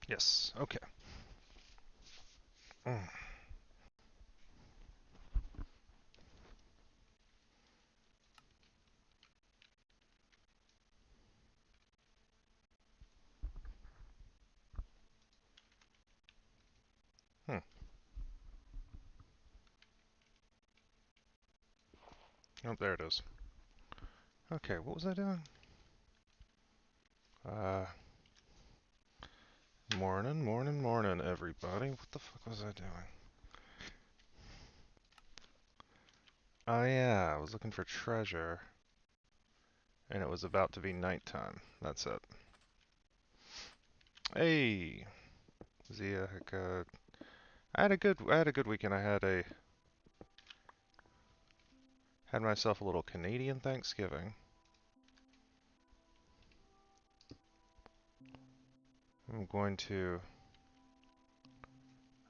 Yes. Okay. Mm. Hmm. Oh, there it is. Okay, what was I doing? Uh, morning, everybody. What the fuck was I doing? Oh yeah, I was looking for treasure, and it was about to be nighttime. That's it. Hey, Zia, I had a good weekend. Had myself a little Canadian Thanksgiving. I'm going to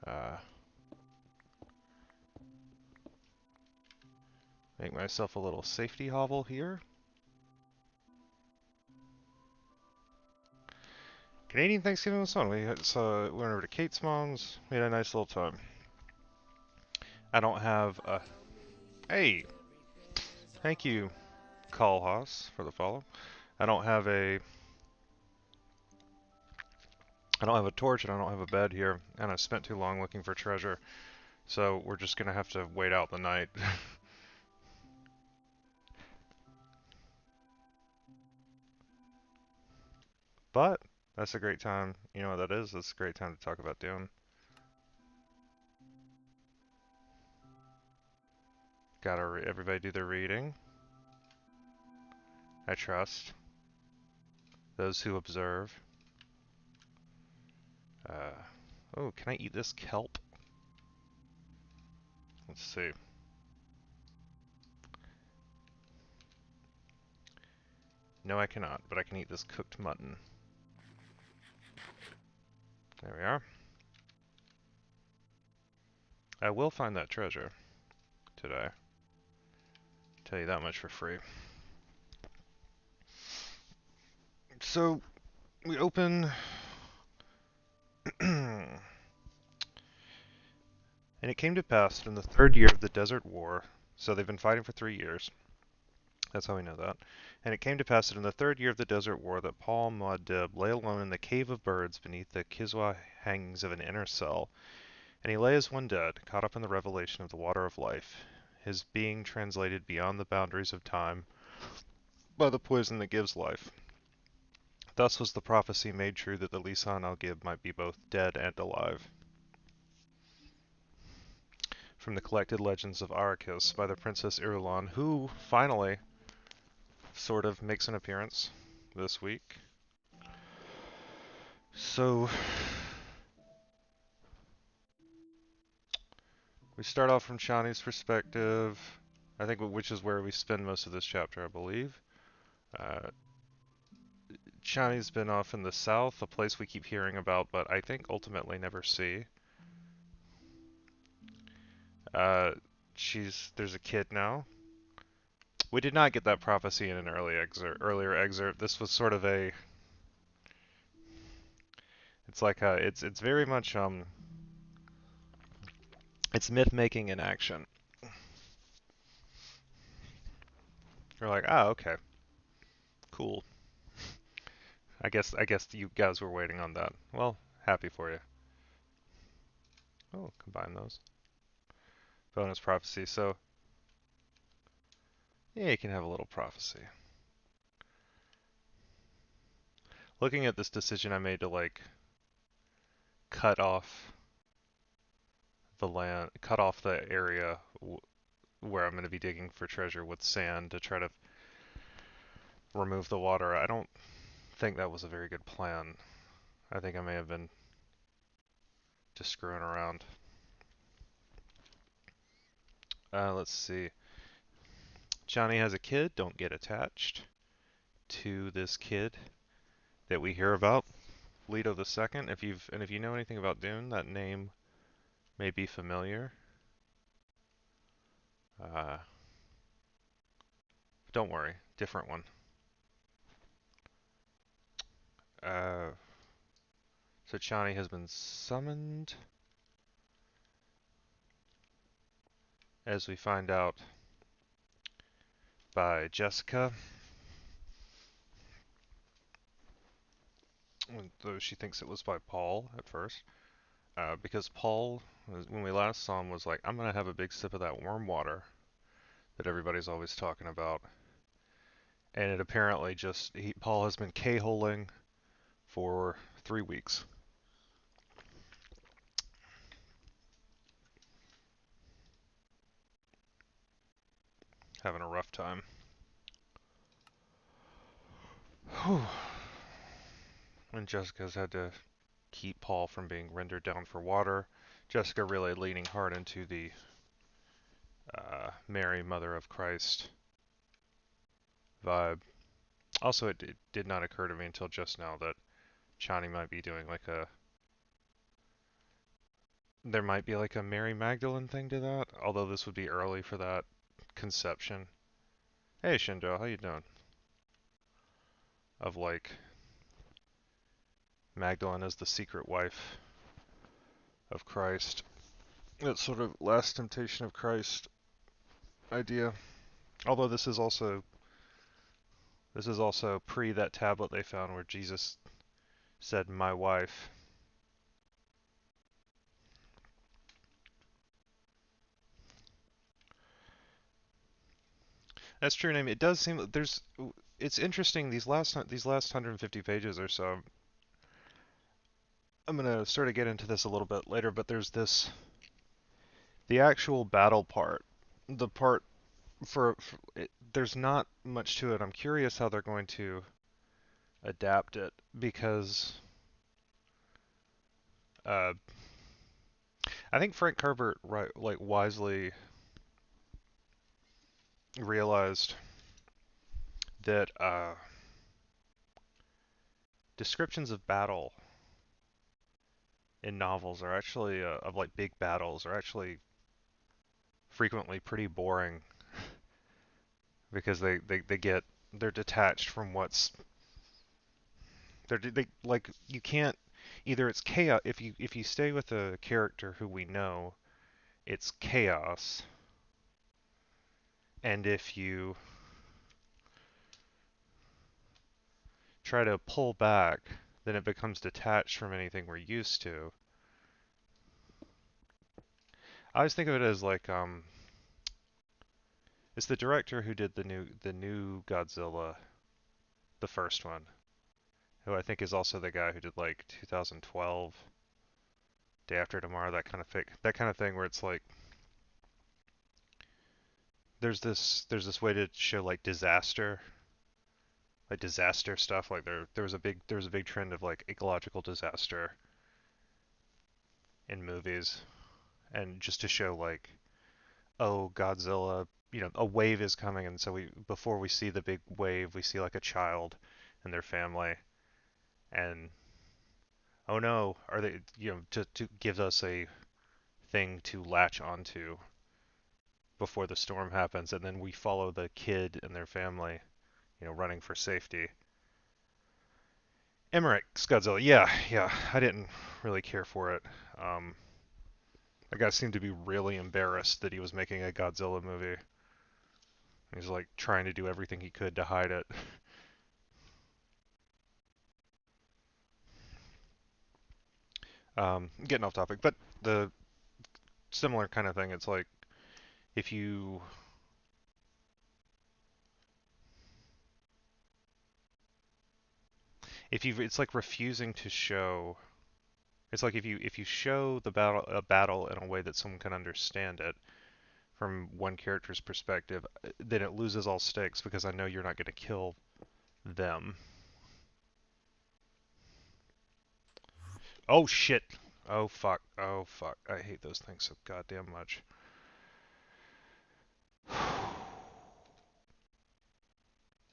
uh, make myself a little safety hovel here. Canadian Thanksgiving was fun. We went over to Kate's mom's. We had a nice little time. I don't have a. Hey, thank you, Callhouse, for the follow. I don't have a. I don't have a torch and I don't have a bed here, and I spent too long looking for treasure. So we're just gonna have to wait out the night. But that's a great time. You know what that is? That's a great time to talk about Dune. Everybody do their reading. I trust those who observe. Uh, oh, can I eat this kelp? Let's see. No, I cannot, but I can eat this cooked mutton. There we are. I will find that treasure today. Tell you that much for free. So, we open. And it came to pass in the third year of the Desert War. So they've been fighting for 3 years. That's how we know that. And it came to pass that in the third year of the Desert War that Paul Muad'Dib lay alone in the cave of birds beneath the Kiswa hangings of an inner cell. And he lay as one dead, caught up in the revelation of the water of life, his being translated beyond the boundaries of time by the poison that gives life. Thus was the prophecy made true that the Lisan al-Gib might be both dead and alive. From the collected legends of Arrakis by the Princess Irulan, who finally sort of makes an appearance this week. So we start off from Chani's perspective, I think, which is where we spend most of this chapter, I believe. Uh, Chani's been off in the south, a place we keep hearing about, but I think ultimately never see. Uh, there's a kid now. We did not get that prophecy in an earlier excerpt. This was sort of a. It's like it's very much it's myth making in action. You're like, ah, okay, cool. I guess you guys were waiting on that. Well, happy for you. Oh, combine those. Bonus prophecy. So yeah, you can have a little prophecy. Looking at this decision I made to like cut off cut off the area where I'm going to be digging for treasure with sand to try to remove the water. I don't think that was a very good plan. I think I may have been just screwing around. Let's see. Johnny has a kid. Don't get attached to this kid that we hear about, Leto the Second. If you know anything about Dune, that name may be familiar. Uh, don't worry, different one. Uh, So Chani has been summoned, as we find out by Jessica, though she thinks it was by Paul at first. Because Paul, when we last saw him, was like, I'm going to have a big sip of that warm water that everybody's always talking about. And it apparently just, Paul has been K-holing for 3 weeks. Having a rough time. Whew. And Jessica's had to keep Paul from being rendered down for water. Jessica really leaning hard into the Mary, Mother of Christ vibe. Also, it did not occur to me until just now that Chani might be doing like there might be like a Mary Magdalene thing to that, although this would be early for that conception. Hey Shindo, how you doing? Of like Magdalene as the secret wife of Christ. That sort of last temptation of Christ idea. Although this is also pre that tablet they found where Jesus said my wife. That's true, name. It does seem that there's. It's interesting these last 150 pages or so. I'm gonna sort of get into this a little bit later, but there's the actual battle part, the part for it, there's not much to it. I'm curious how they're going to adapt it because uh, I think Frank Herbert like wisely realized that descriptions of battle in novels are actually of like big battles are actually frequently pretty boring because they're detached from what's they like you can't either it's chaos if you stay with a character who we know it's chaos, and if you try to pull back then it becomes detached from anything we're used to. I always think of it as like it's the director who did the new Godzilla, the first one, who I think is also the guy who did like 2012, Day After Tomorrow, that kind of thing where it's like there's this way to show like disaster stuff. Like there was a big trend of like ecological disaster in movies, and just to show like, oh, Godzilla, a wave is coming, and so before we see the big wave, we see like a child and their family, and oh no, are they, to give us a thing to latch onto before the storm happens, and then we follow the kid and their family, running for safety. Emmerich's Godzilla, yeah, yeah, I didn't really care for it. Um, that guy seemed to be really embarrassed that he was making a Godzilla movie. He's like trying to do everything he could to hide it. Getting off topic, but the similar kind of thing. It's like if you it's like refusing to show. It's like if you show a battle in a way that someone can understand it from one character's perspective, then it loses all stakes because I know you're not going to kill them. Oh shit. Oh fuck. Oh fuck. I hate those things so goddamn much.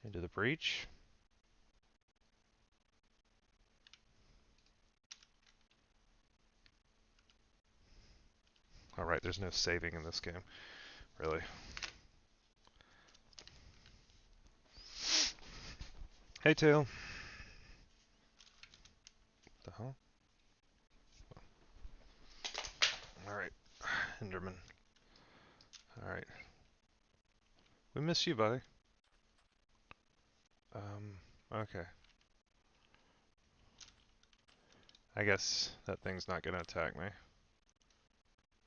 Into the breach. Alright, there's no saving in this game. Really. Hey, Tail. The hell? Hinderman. Alright. We miss you, buddy. Okay. I guess that thing's not gonna attack me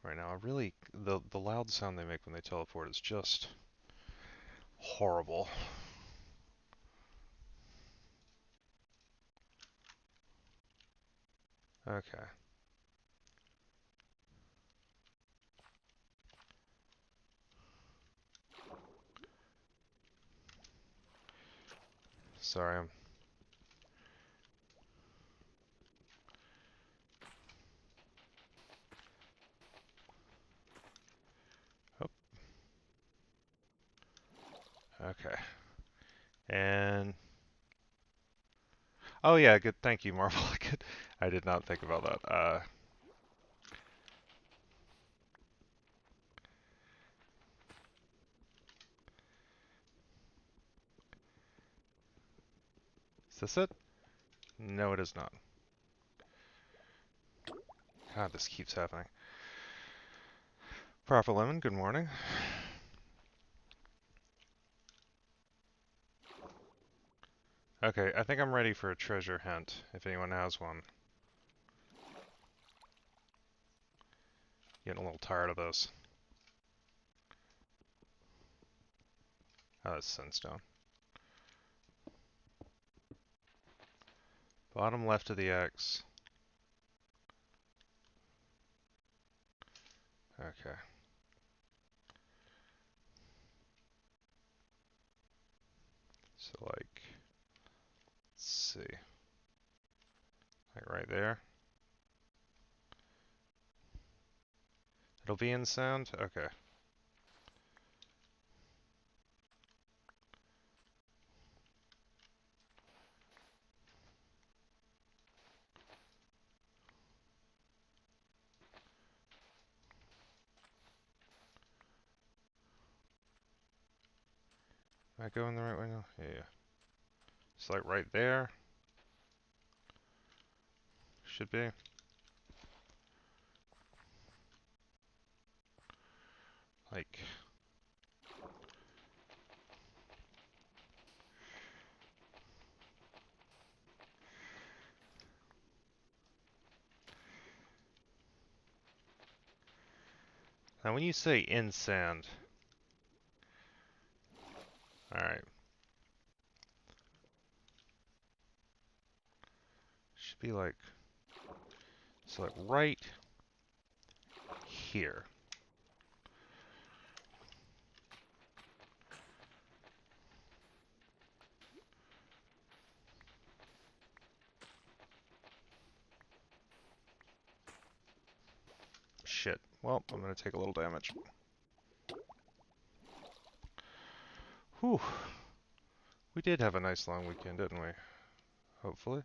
right now. The loud sound they make when they teleport is just horrible. Okay. Sorry, I'm... Oh, okay. And... Oh yeah, good. Thank you, Marvel. I did not think about that. Is this it? No, it is not. God, this keeps happening. Proper Lemon, good morning. Okay, I think I'm ready for a treasure hunt, if anyone has one. Getting a little tired of those. Oh, that's Sunstone. Bottom left of the X. Okay. So like, let's see. Like right there. It'll be in sound? Okay. Am I going the right way now? Yeah. It's like right there. Should be. Like... Now when you say in sand... Alright. Should be like... So like right... here. Shit. Well, I'm gonna take a little damage. Whew. We did have a nice long weekend, didn't we? Hopefully.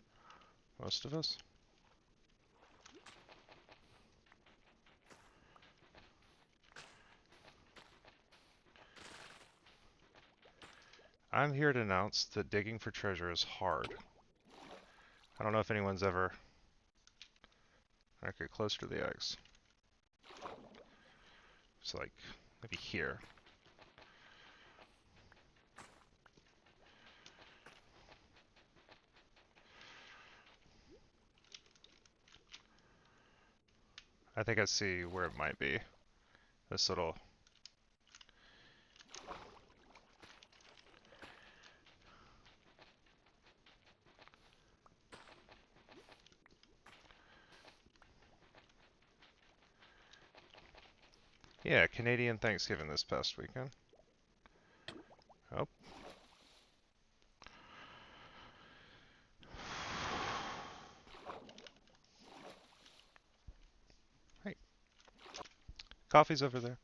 Most of us. I'm here to announce that digging for treasure is hard. I don't know if anyone's ever... Okay, closer to the X. It's like, maybe here. I think I see where it might be. This little... Yeah, Canadian Thanksgiving this past weekend. Oh. Hey. Coffee's over there.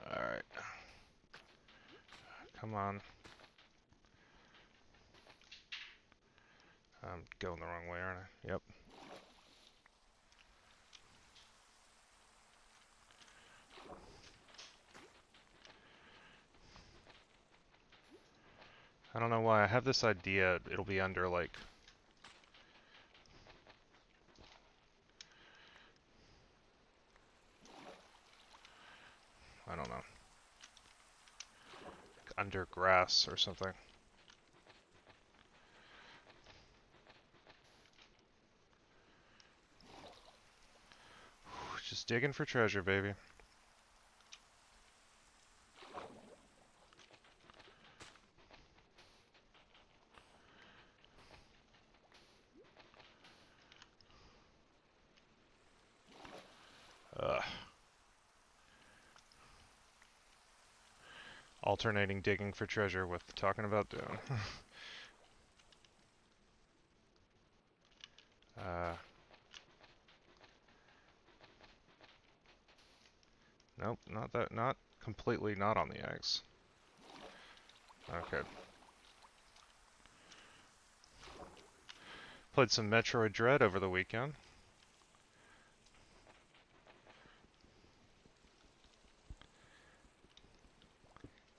Alright. Come on. I'm going the wrong way, aren't I? Yep. I don't know why. I have this idea it'll be under, like... I don't know. Under grass or something. Just digging for treasure, baby. Ugh. Alternating digging for treasure with talking about Dune. uh, nope, not that. Not completely not on the eggs. Okay. Played some Metroid Dread over the weekend.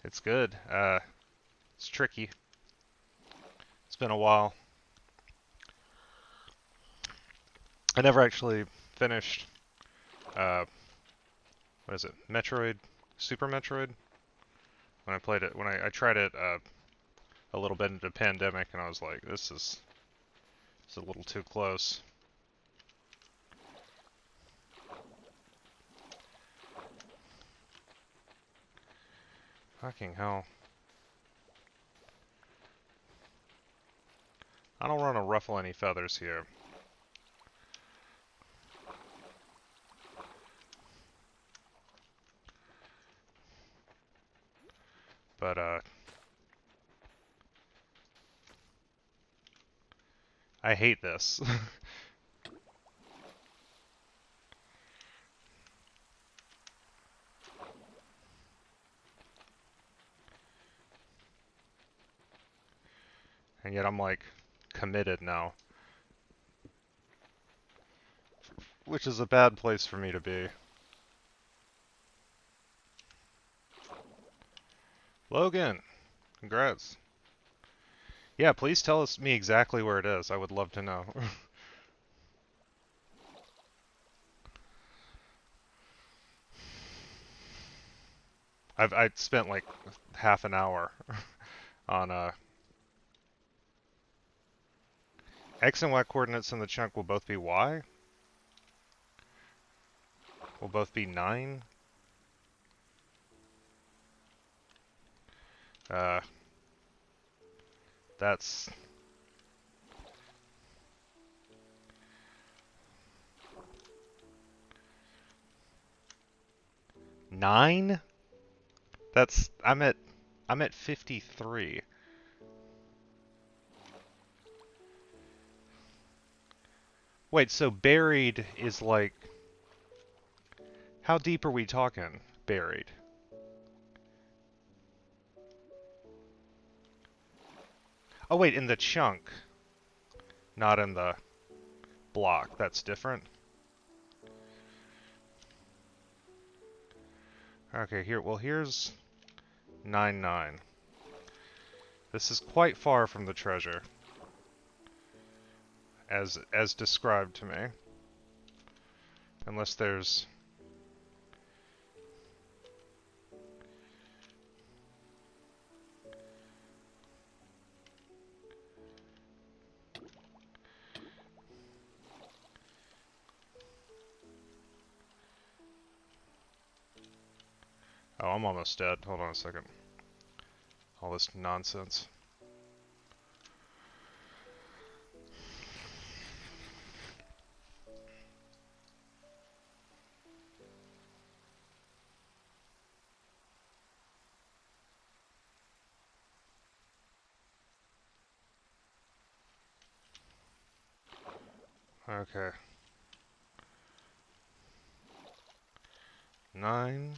It's good. It's tricky. It's been a while. I never actually finished, what is it? Metroid? Super Metroid? When I played it, when I tried it a little bit into the pandemic, and I was like, this is a little too close. Fucking hell. I don't want to ruffle any feathers here. But, I hate this. And yet I'm, like, committed now. Which is a bad place for me to be. Logan! Congrats. Yeah, please tell me exactly where it is. I would love to know. I spent like half an hour on X and Y coordinates in the chunk will both be Y. Will both be 9. That's 9? That's I'm at 53. Wait, so buried is like, how deep are we talking? Buried. Oh wait, in the chunk, not in the block. That's different. Okay, here. Well, here's 9-9. This is quite far from the treasure, as described to me. Unless there's... Oh, I'm almost dead. Hold on a second. All this nonsense. Okay. 9.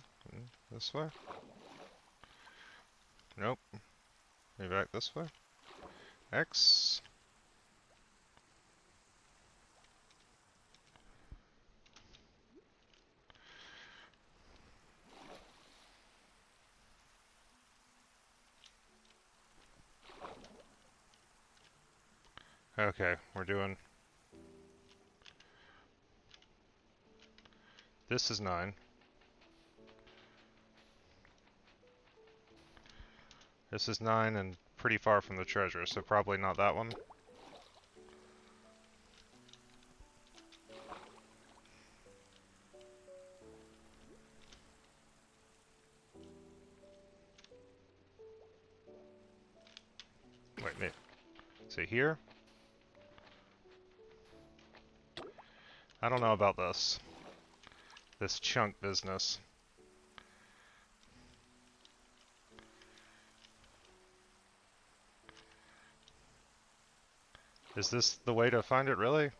This way? Nope. Maybe back this way? X. Okay, we're doing... This is 9. This is 9 and pretty far from the treasure, so probably not that one. Wait, maybe. See here? I don't know about this. This chunk business. Is this the way to find it, really?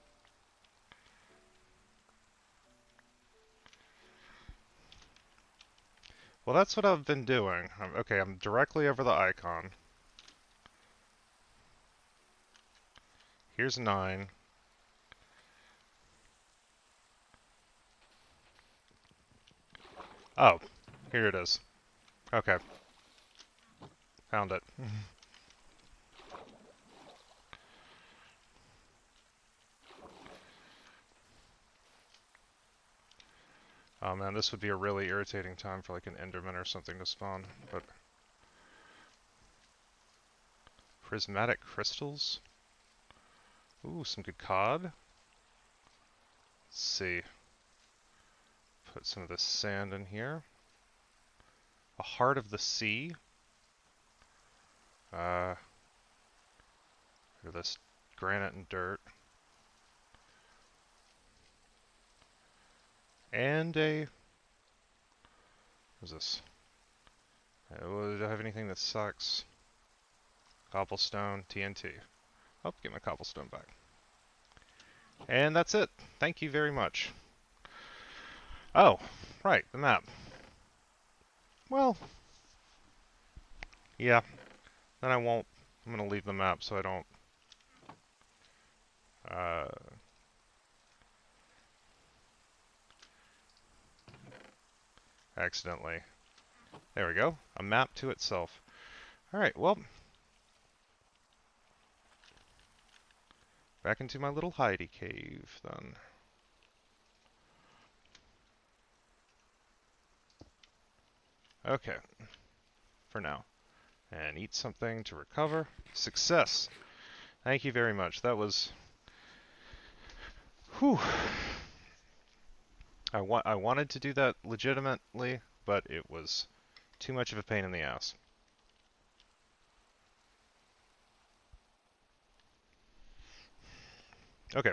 Well, that's what I've been doing. Okay, I'm directly over the icon. Here's 9. Oh, here it is. Okay. Found it. Oh man, this would be a really irritating time for like an Enderman or something to spawn, but... Prismatic crystals? Ooh, some good cod. Let's see. Put some of this sand in here. A heart of the sea. Or this granite and dirt. And a... What is this? Do I have anything that sucks? Cobblestone, TNT. Oh, get my cobblestone back. And that's it. Thank you very much. Oh, right, the map. Well, yeah. Then I won't. I'm gonna leave the map so I don't accidentally. There we go. A map to itself. Alright, well. Back into my little hidey cave, then. Okay. For now. And eat something to recover. Success! Thank you very much. That was... Whew. I wanted to do that legitimately, but it was too much of a pain in the ass. Okay.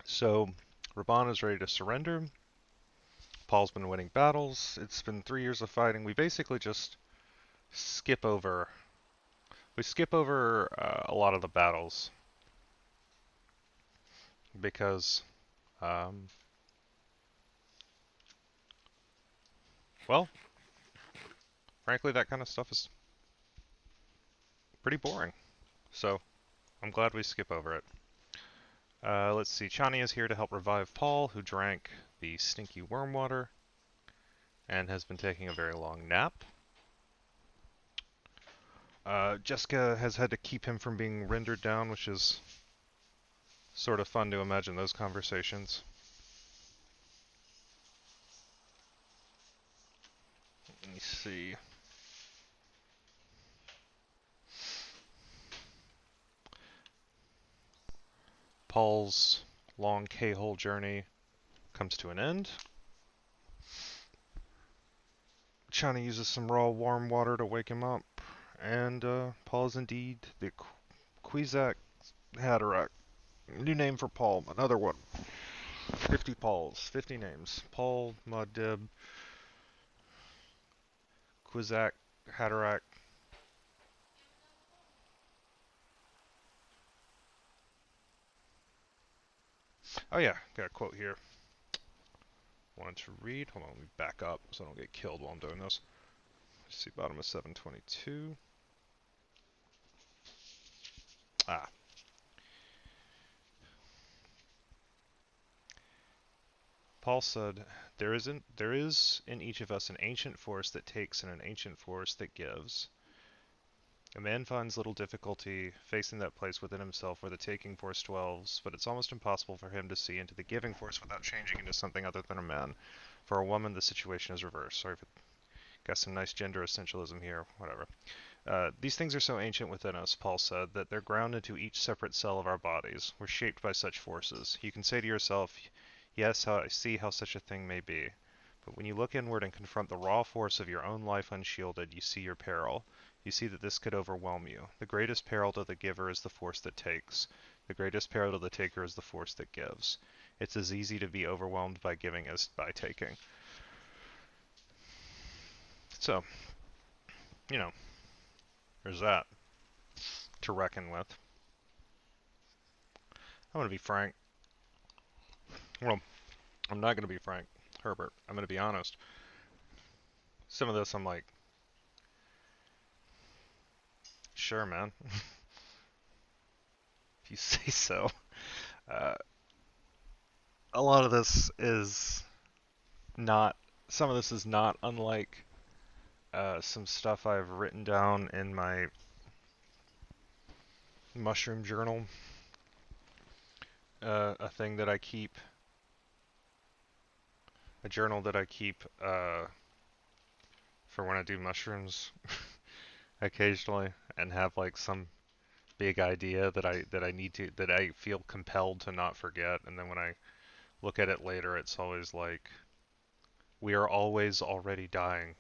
So, Raban is ready to surrender. Paul's been winning battles. It's been 3 years of fighting. We basically just skip over... We skip over a lot of the battles. Because, well, frankly, that kind of stuff is pretty boring. So, I'm glad we skip over it. Let's see, Chani is here to help revive Paul, who drank the stinky worm water and has been taking a very long nap. Jessica has had to keep him from being rendered down, which is sort of fun to imagine those conversations. Let me see. Paul's long K-hole journey comes to an end. Chani uses some raw warm water to wake him up, and Paul is indeed the Quizak Haderach. New name for Paul, another one. 50 Pauls, 50 names. Paul, Muad'Dib, Quizak, Haderach. Oh yeah, got a quote here. Wanted to read. Hold on, let me back up so I don't get killed while I'm doing this. Let's see, bottom of 722. Ah. Paul said, there is in each of us an ancient force that takes and an ancient force that gives. A man finds little difficulty facing that place within himself where the taking force dwells, but it's almost impossible for him to see into the giving force without changing into something other than a man. For a woman, the situation is reversed. Sorry for Got some nice gender essentialism here, whatever. These things are so ancient within us, Paul said, that they're ground into each separate cell of our bodies. We're shaped by such forces. You can say to yourself, yes, I see how such a thing may be. But when you look inward and confront the raw force of your own life unshielded, you see your peril. You see that this could overwhelm you. The greatest peril to the giver is the force that takes. The greatest peril to the taker is the force that gives. It's as easy to be overwhelmed by giving as by taking. So, you know, there's that to reckon with. I'm going to be frank. Well, I'm not going to be frank, Herbert. I'm going to be honest. Some of this I'm like, sure, man. If you say so. Uh, a lot of this is not, some of this is not unlike some stuff I've written down in my mushroom journal. A thing that I keep, a journal that I keep for when I do mushrooms occasionally, and have like some big idea that I need to, that I feel compelled to not forget, and then when I look at it later, it's always like, we are always already dying.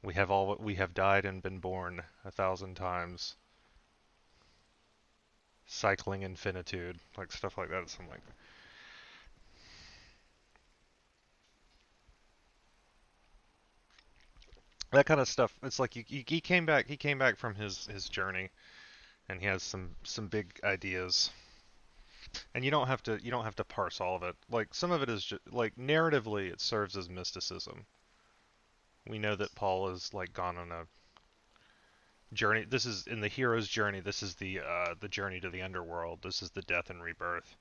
We have died and been born 1,000 times. Cycling infinitude, like stuff like that. Something like that kind of stuff. It's like he came back. He came back from his journey, and he has some big ideas. And you don't have to parse all of it. Like some of it is just like narratively, it serves as mysticism. We know that Paul is like gone on a journey. This is in the hero's journey. This is the journey to the underworld. This is the death and rebirth.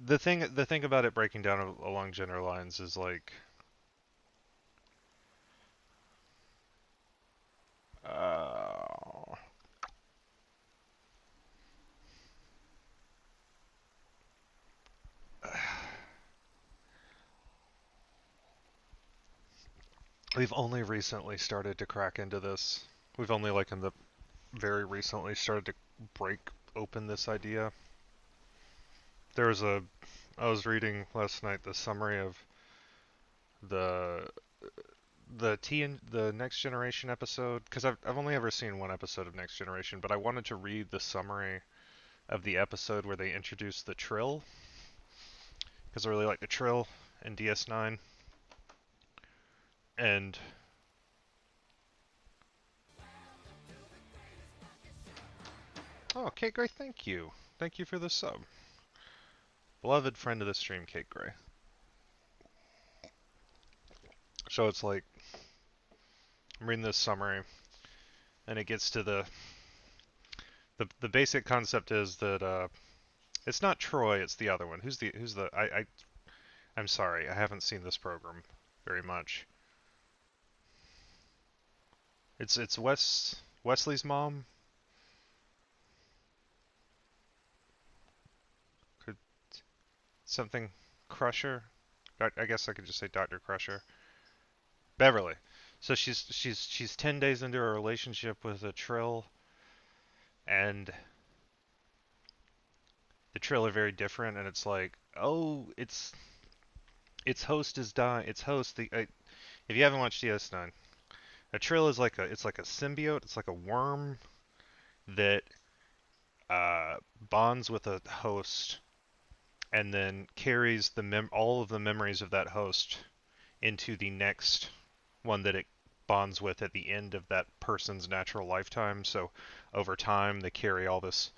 The thing about it breaking down along gender lines is like uh, we've only recently started to crack into this. We've only like in the very recently started to break open this idea. There was a I was reading last night the summary of the the Next Generation episode, because I've only ever seen one episode of Next Generation, but I wanted to read the summary of the episode where they introduced the Trill, because I really like the Trill in DS9. And oh, Kate Gray, thank you for the sub, beloved friend of the stream, Kate Gray. So it's like I'm reading this summary, and it gets to the basic concept is that it's not Troy, it's the other one. Who's the I'm sorry, I haven't seen this program very much. It's Wesley's mom. Could something Crusher? I guess I could just say Dr. Crusher. Beverly. So she's 10 days into a relationship with a Trill, and the Trill are very different, and it's like, oh, its host is dying. Its host, if you haven't watched DS9, a Trill is like it's like a symbiote. It's like a worm that bonds with a host, and then carries all of the memories of that host into the next one that it bonds with at the end of that person's natural lifetime. So over time, they carry all this.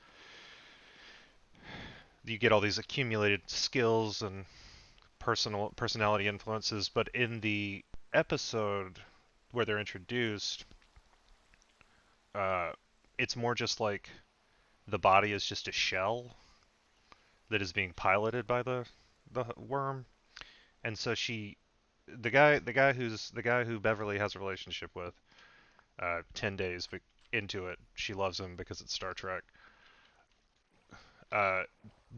You get all these accumulated skills and personality influences, but in the episode where they're introduced, uh, it's more just like the body is just a shell that is being piloted by the worm, and so the guy who Beverly has a relationship with, 10 days into it, she loves him because it's Star Trek. uh,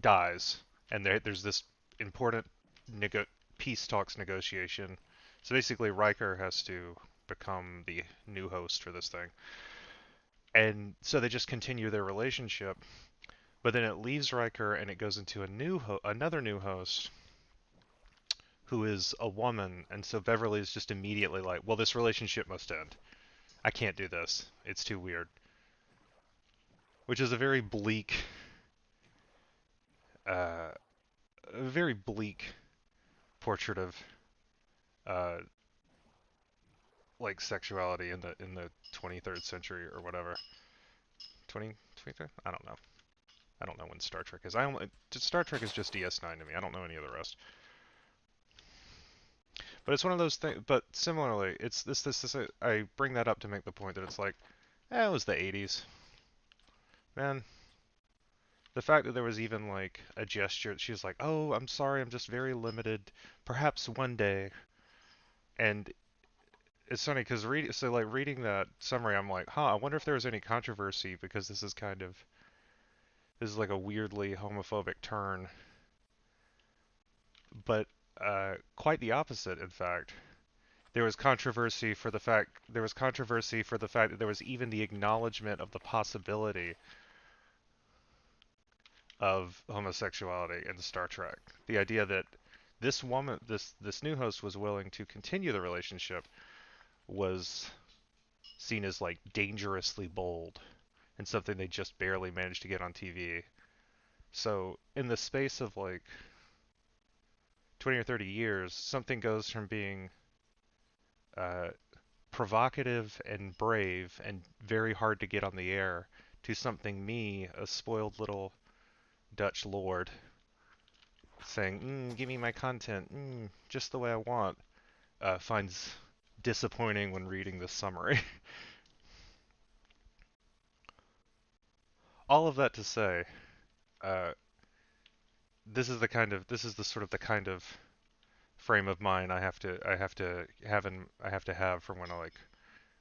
dies, and there's this important nego- peace talks negotiation. So basically, Riker has to become the new host for this thing, and so they just continue their relationship. But then it leaves Riker, and it goes into another new host, who is a woman, and so Beverly is just immediately like, "Well, this relationship must end. I can't do this. It's too weird." Which is uh, a very bleak portrait of uh, like sexuality in the 23rd century or whatever. 23rd? I don't know. I don't know when Star Trek is. Star Trek is just DS9 to me. I don't know any of the rest. But it's one of those things. But similarly, it's this. I bring that up to make the point that it's like, it was the 80s, man. The fact that there was even like a gesture, she was like, "Oh, I'm sorry, I'm just very limited. Perhaps one day." And it's funny because reading that summary, I'm like, "Huh, I wonder if there was any controversy because this is like a weirdly homophobic turn." But quite the opposite, in fact. There was controversy for the fact that there was even the acknowledgement of the possibility of homosexuality in Star Trek. The idea that this new host was willing to continue the relationship was seen as like dangerously bold and something they just barely managed to get on TV. So in the space of like 20 or 30 years, something goes from being uh, provocative and brave and very hard to get on the air to something me, a spoiled little Dutch lord, saying, "Give me my content, just the way I want," finds disappointing when reading this summary. All of that to say, uh, this is the sort of the kind of frame of mind I have to have from when I like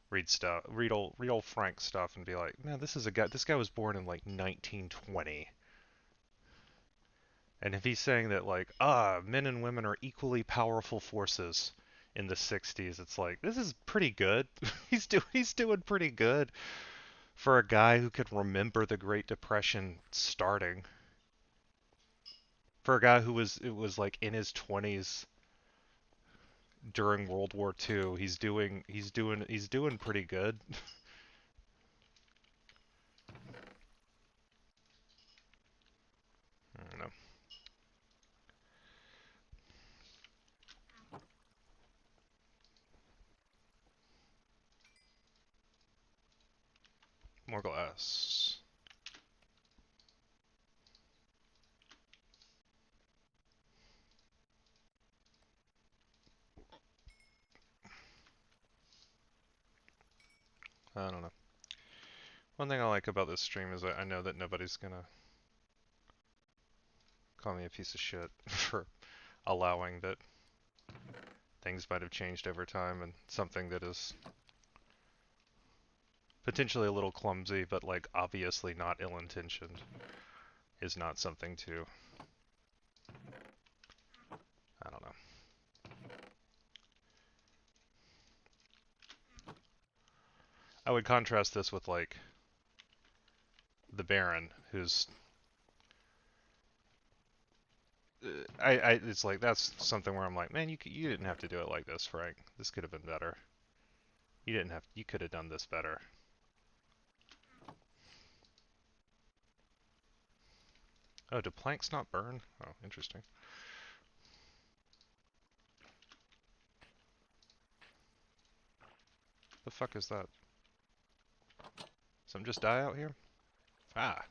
read old Frank stuff and be like, man, this guy was born in like 1920. And if he's saying that like, men and women are equally powerful forces in the 60s, it's like, this is pretty good. He's doing pretty good for a guy who could remember the Great Depression starting. For a guy who was it was like in his 20s during World War II, he's doing pretty good. I don't know. More glass. I don't know. One thing I like about this stream is that I know that nobody's gonna call me a piece of shit for allowing that things might have changed over time and something that is potentially a little clumsy but like obviously not ill-intentioned is not something to, I don't know. I would contrast this with like the Baron, who's it's like that's something where I'm like, man, you didn't have to do it like this, Frank. This could have been better. You could have done this better. Oh, do planks not burn? Oh, interesting. The fuck is that? Some just die out here? Ah,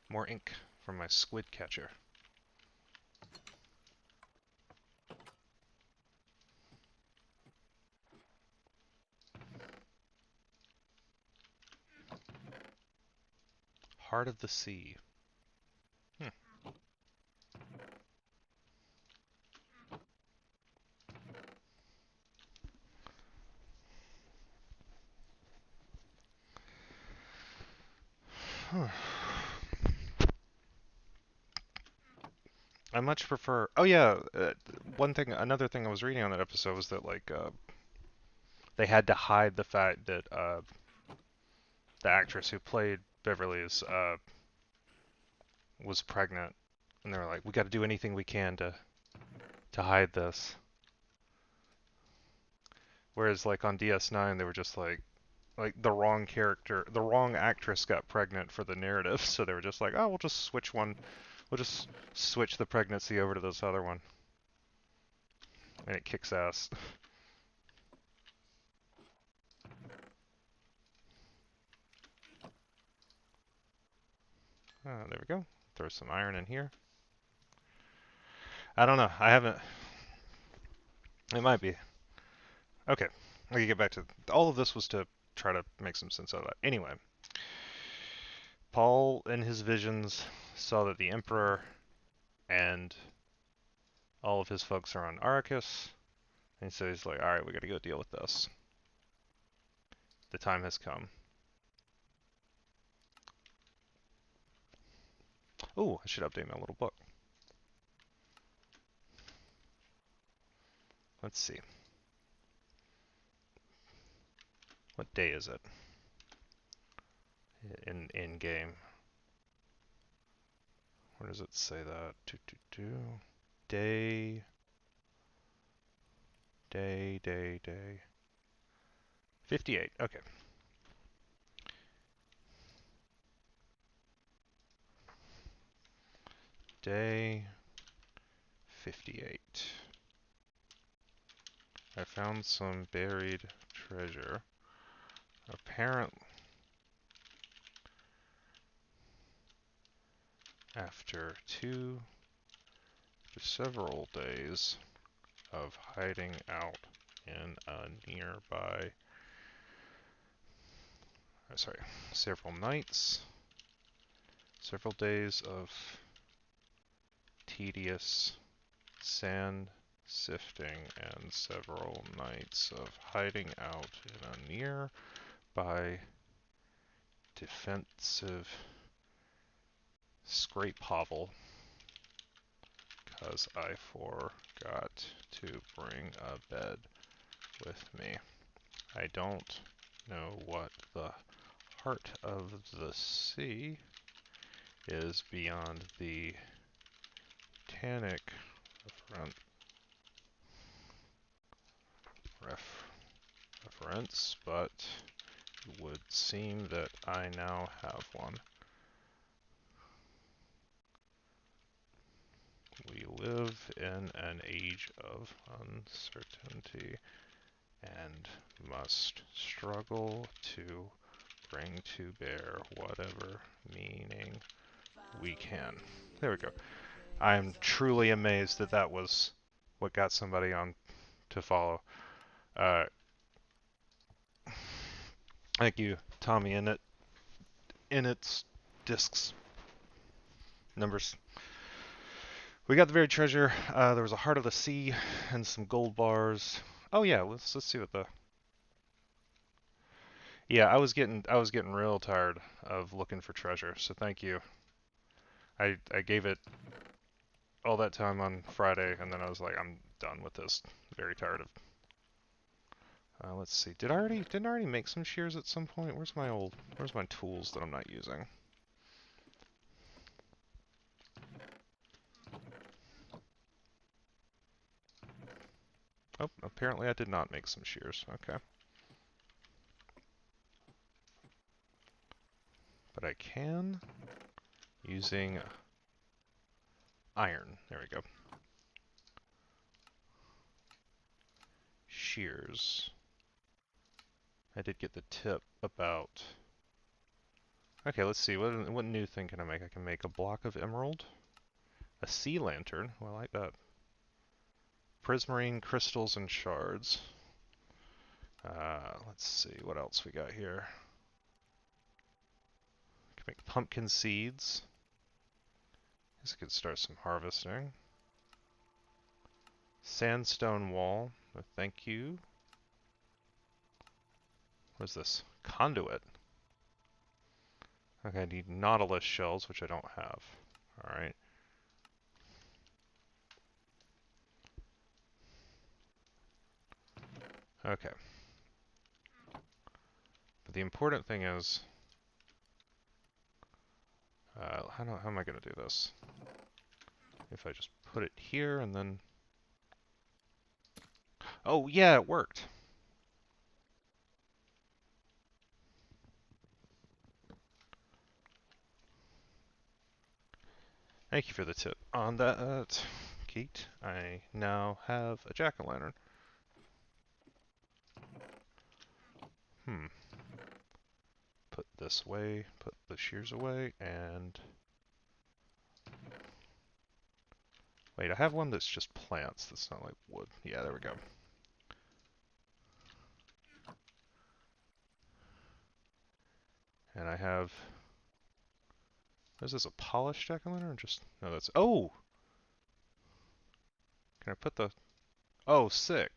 more ink from my squid catcher. Heart of the Sea. Hmm. I much prefer. Oh yeah, another thing I was reading on that episode was that they had to hide the fact that the actress who played Beverly was pregnant, and they were like, we got to do anything we can to hide this. Whereas like on DS9, they were just like the wrong character, the wrong actress got pregnant for the narrative, so they were just like, oh, we'll just switch the pregnancy over to this other one, and it kicks ass. There we go. Throw some iron in here. I don't know. I haven't. It might be. Okay. I can get back to all of this was to try to make some sense out of that. Anyway, Paul in his visions saw that the Emperor and all of his folks are on Arrakis, and so he's like, alright, we gotta go deal with this. The time has come. Oh, I should update my little book. Let's see. What day is it? In game. Where does it say that? Day. Day. 58. Okay. Day 58. I found some buried treasure. Apparently, after several days of hiding out in a nearby, sorry, several nights, several days of tedious sand sifting, and several nights of hiding out in a nearby defensive scrape hovel, because I forgot to bring a bed with me. I don't know what the heart of the sea is beyond the Titanic reference, but it would seem that I now have one. We live in an age of uncertainty and must struggle to bring to bear whatever meaning we can. There we go. I am truly amazed that that was what got somebody on to follow. Thank you, Tommy. In its discs numbers. We got the buried treasure. There was a heart of the sea and some gold bars. Oh yeah, let's see what the. Yeah, I was getting real tired of looking for treasure. So thank you. I gave it all that time on Friday, and then I was like, I'm done with this. Very tired of. Let's see. Didn't I already make some shears at some point? Where's my tools that I'm not using? Oh, apparently I did not make some shears. Okay. But I can using iron. There we go. Shears. I did get the tip about. Okay, let's see. What new thing can I make? I can make a block of emerald, a sea lantern. Oh, I like that. Prismarine crystals and shards. Let's see what else we got here. I can make pumpkin seeds. Guess I could start some harvesting. Sandstone wall. Oh, thank you. What is this? Conduit. Okay, I need nautilus shells, which I don't have. Alright. Okay. But the important thing is, how am I going to do this? If I just put it here and then... Oh, yeah, it worked. Thank you for the tip on that, Kate. I now have a jack-o'-lantern. Put this away, put the shears away, and... Wait, I have one that's just plants. That's not like wood. Yeah, there we go. And I have... Is this a polished jack-o'-lantern or just... No, that's... Oh! Can I put the... Oh, sick.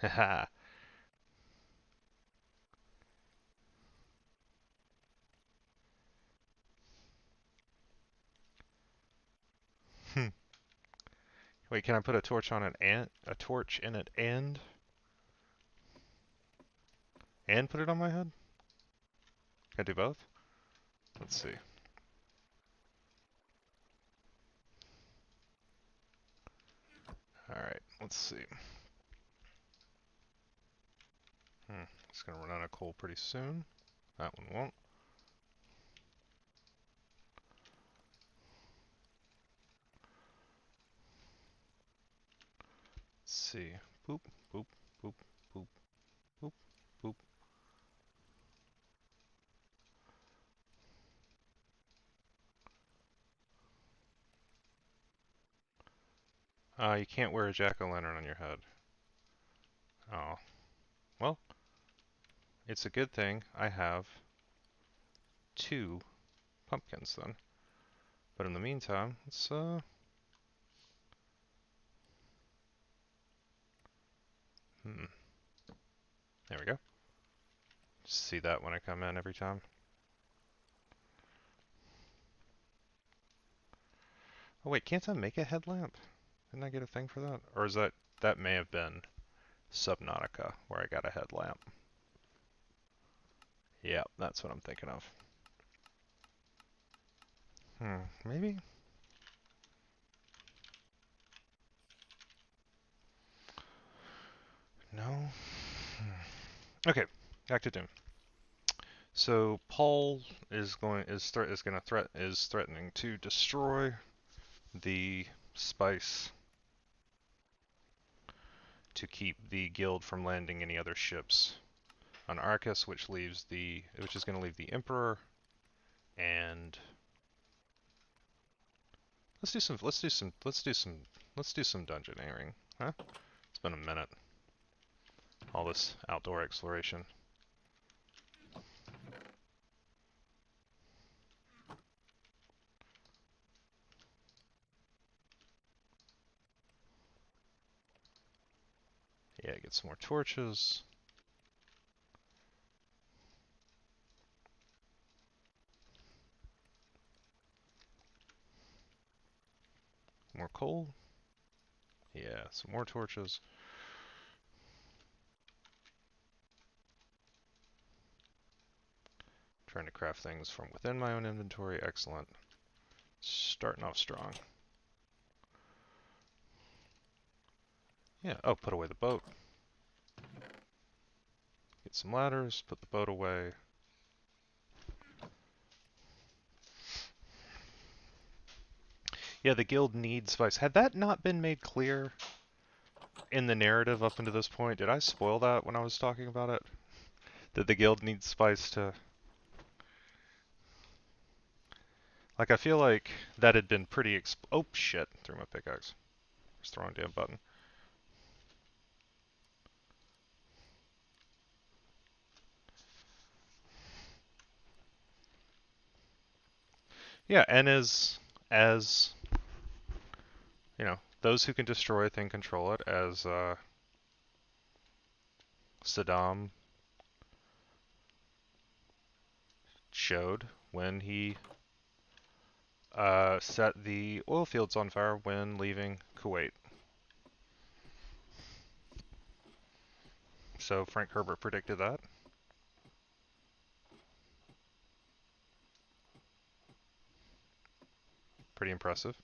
Haha. Wait, can I put a torch on it and... A torch in it and... And put it on my head? Can I do both? Let's see. Alright, let's see. It's gonna run out of coal pretty soon. That one won't. Let's see. Boop, boop, boop, boop, boop, boop. You can't wear a jack-o'-lantern on your head. Oh. Well, it's a good thing I have 2 pumpkins then. But in the meantime, let's, There we go. See that when I come in every time. Oh wait, can't I make a headlamp? Didn't I get a thing for that? Or is that may have been Subnautica, where I got a headlamp. Yeah, that's what I'm thinking of. Maybe? No? Okay, back to Doom. So Paul is threatening to destroy the spice to keep the guild from landing any other ships on Arcus, which is going to leave the Emperor and let's do some dungeoneering, huh? It's been a minute. All this outdoor exploration. Yeah, get some more torches. More coal. Yeah, some more torches. Trying to craft things from within my own inventory. Excellent. Starting off strong. Yeah, oh, put away the boat. Get some ladders, put the boat away. Yeah, the guild needs spice. Had that not been made clear in the narrative up until this point? Did I spoil that when I was talking about it? That the guild needs spice to... Like, I feel like that had been pretty oh, shit. Threw my pickaxe. Just throwing damn button. Yeah, and as you know, those who can destroy a thing control it, as Saddam showed when he set the oil fields on fire when leaving Kuwait. So Frank Herbert predicted that. Pretty impressive.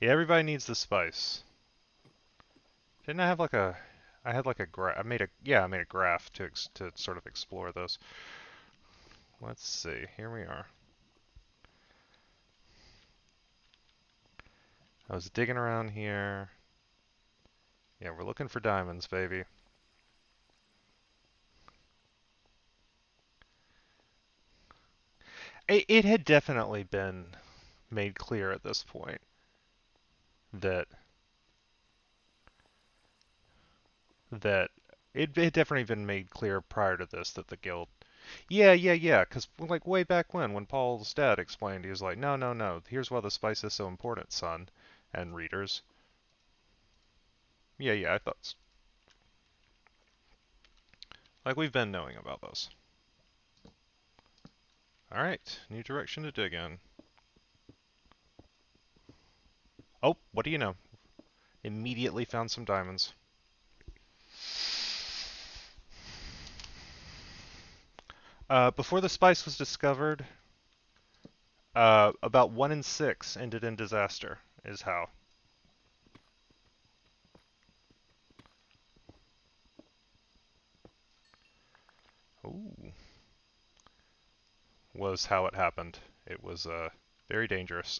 Yeah, everybody needs the spice. Didn't I have like a? I had like a graph. I made a graph to sort of explore this. Let's see. Here we are. I was digging around here. Yeah, we're looking for diamonds, baby. It had definitely been made clear at this point that that it had definitely been made clear prior to this that the guild. Yeah. Because like way back when Paul's dad explained, he was like, no, no, no. Here's why the spice is so important, son, and readers. Yeah. I thought like we've been knowing about this. All right, new direction to dig in. Oh, what do you know? Immediately found some diamonds. Before the spice was discovered, about 1 in 6 ended in disaster, is how. Ooh. Was how it happened. It was very dangerous.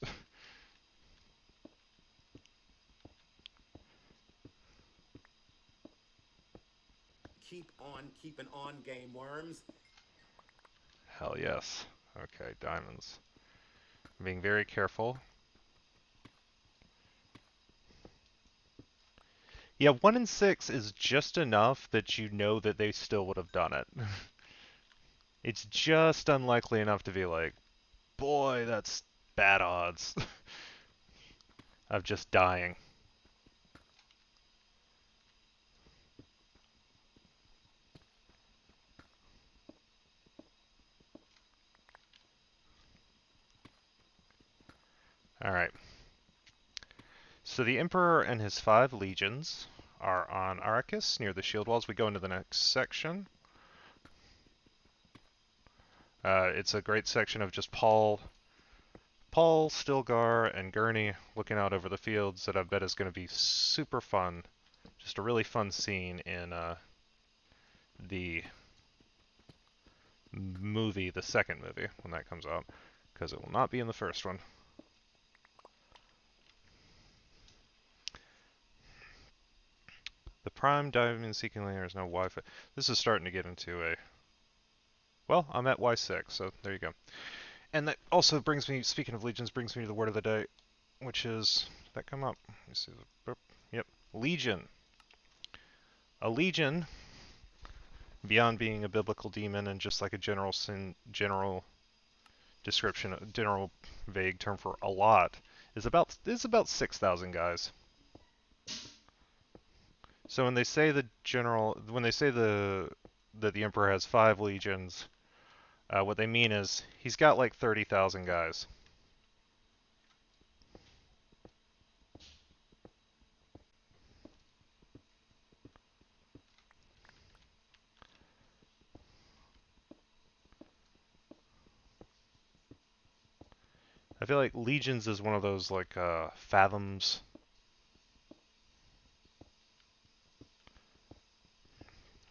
Keep on keeping on, game worms. Hell yes. Okay, diamonds. Being very careful. Yeah, 1 in 6 is just enough that you know that they still would have done it. It's just unlikely enough to be like, boy, that's bad odds of just dying. Alright. So the Emperor and his 5 legions are on Arrakis, near the shield walls. We go into the next section. It's a great section of just Paul, Stilgar, and Gurney looking out over the fields that I bet is going to be super fun. Just a really fun scene in the movie, the second movie, when that comes out, because it will not be in the first one. The Prime Diamond Seeking Layer is now Wi-Fi. This is starting to get into a... Well, I'm at Y6, so there you go. And that also brings me, speaking of legions, brings me to the word of the day, which is... Did that come up? Let me see. Yep. Legion. A legion, beyond being a biblical demon and just like a general description, a general vague term for a lot, is about 6,000 guys. So when they say that the emperor has 5 legions, what they mean is he's got like 30,000 guys. I feel like legions is one of those like fathoms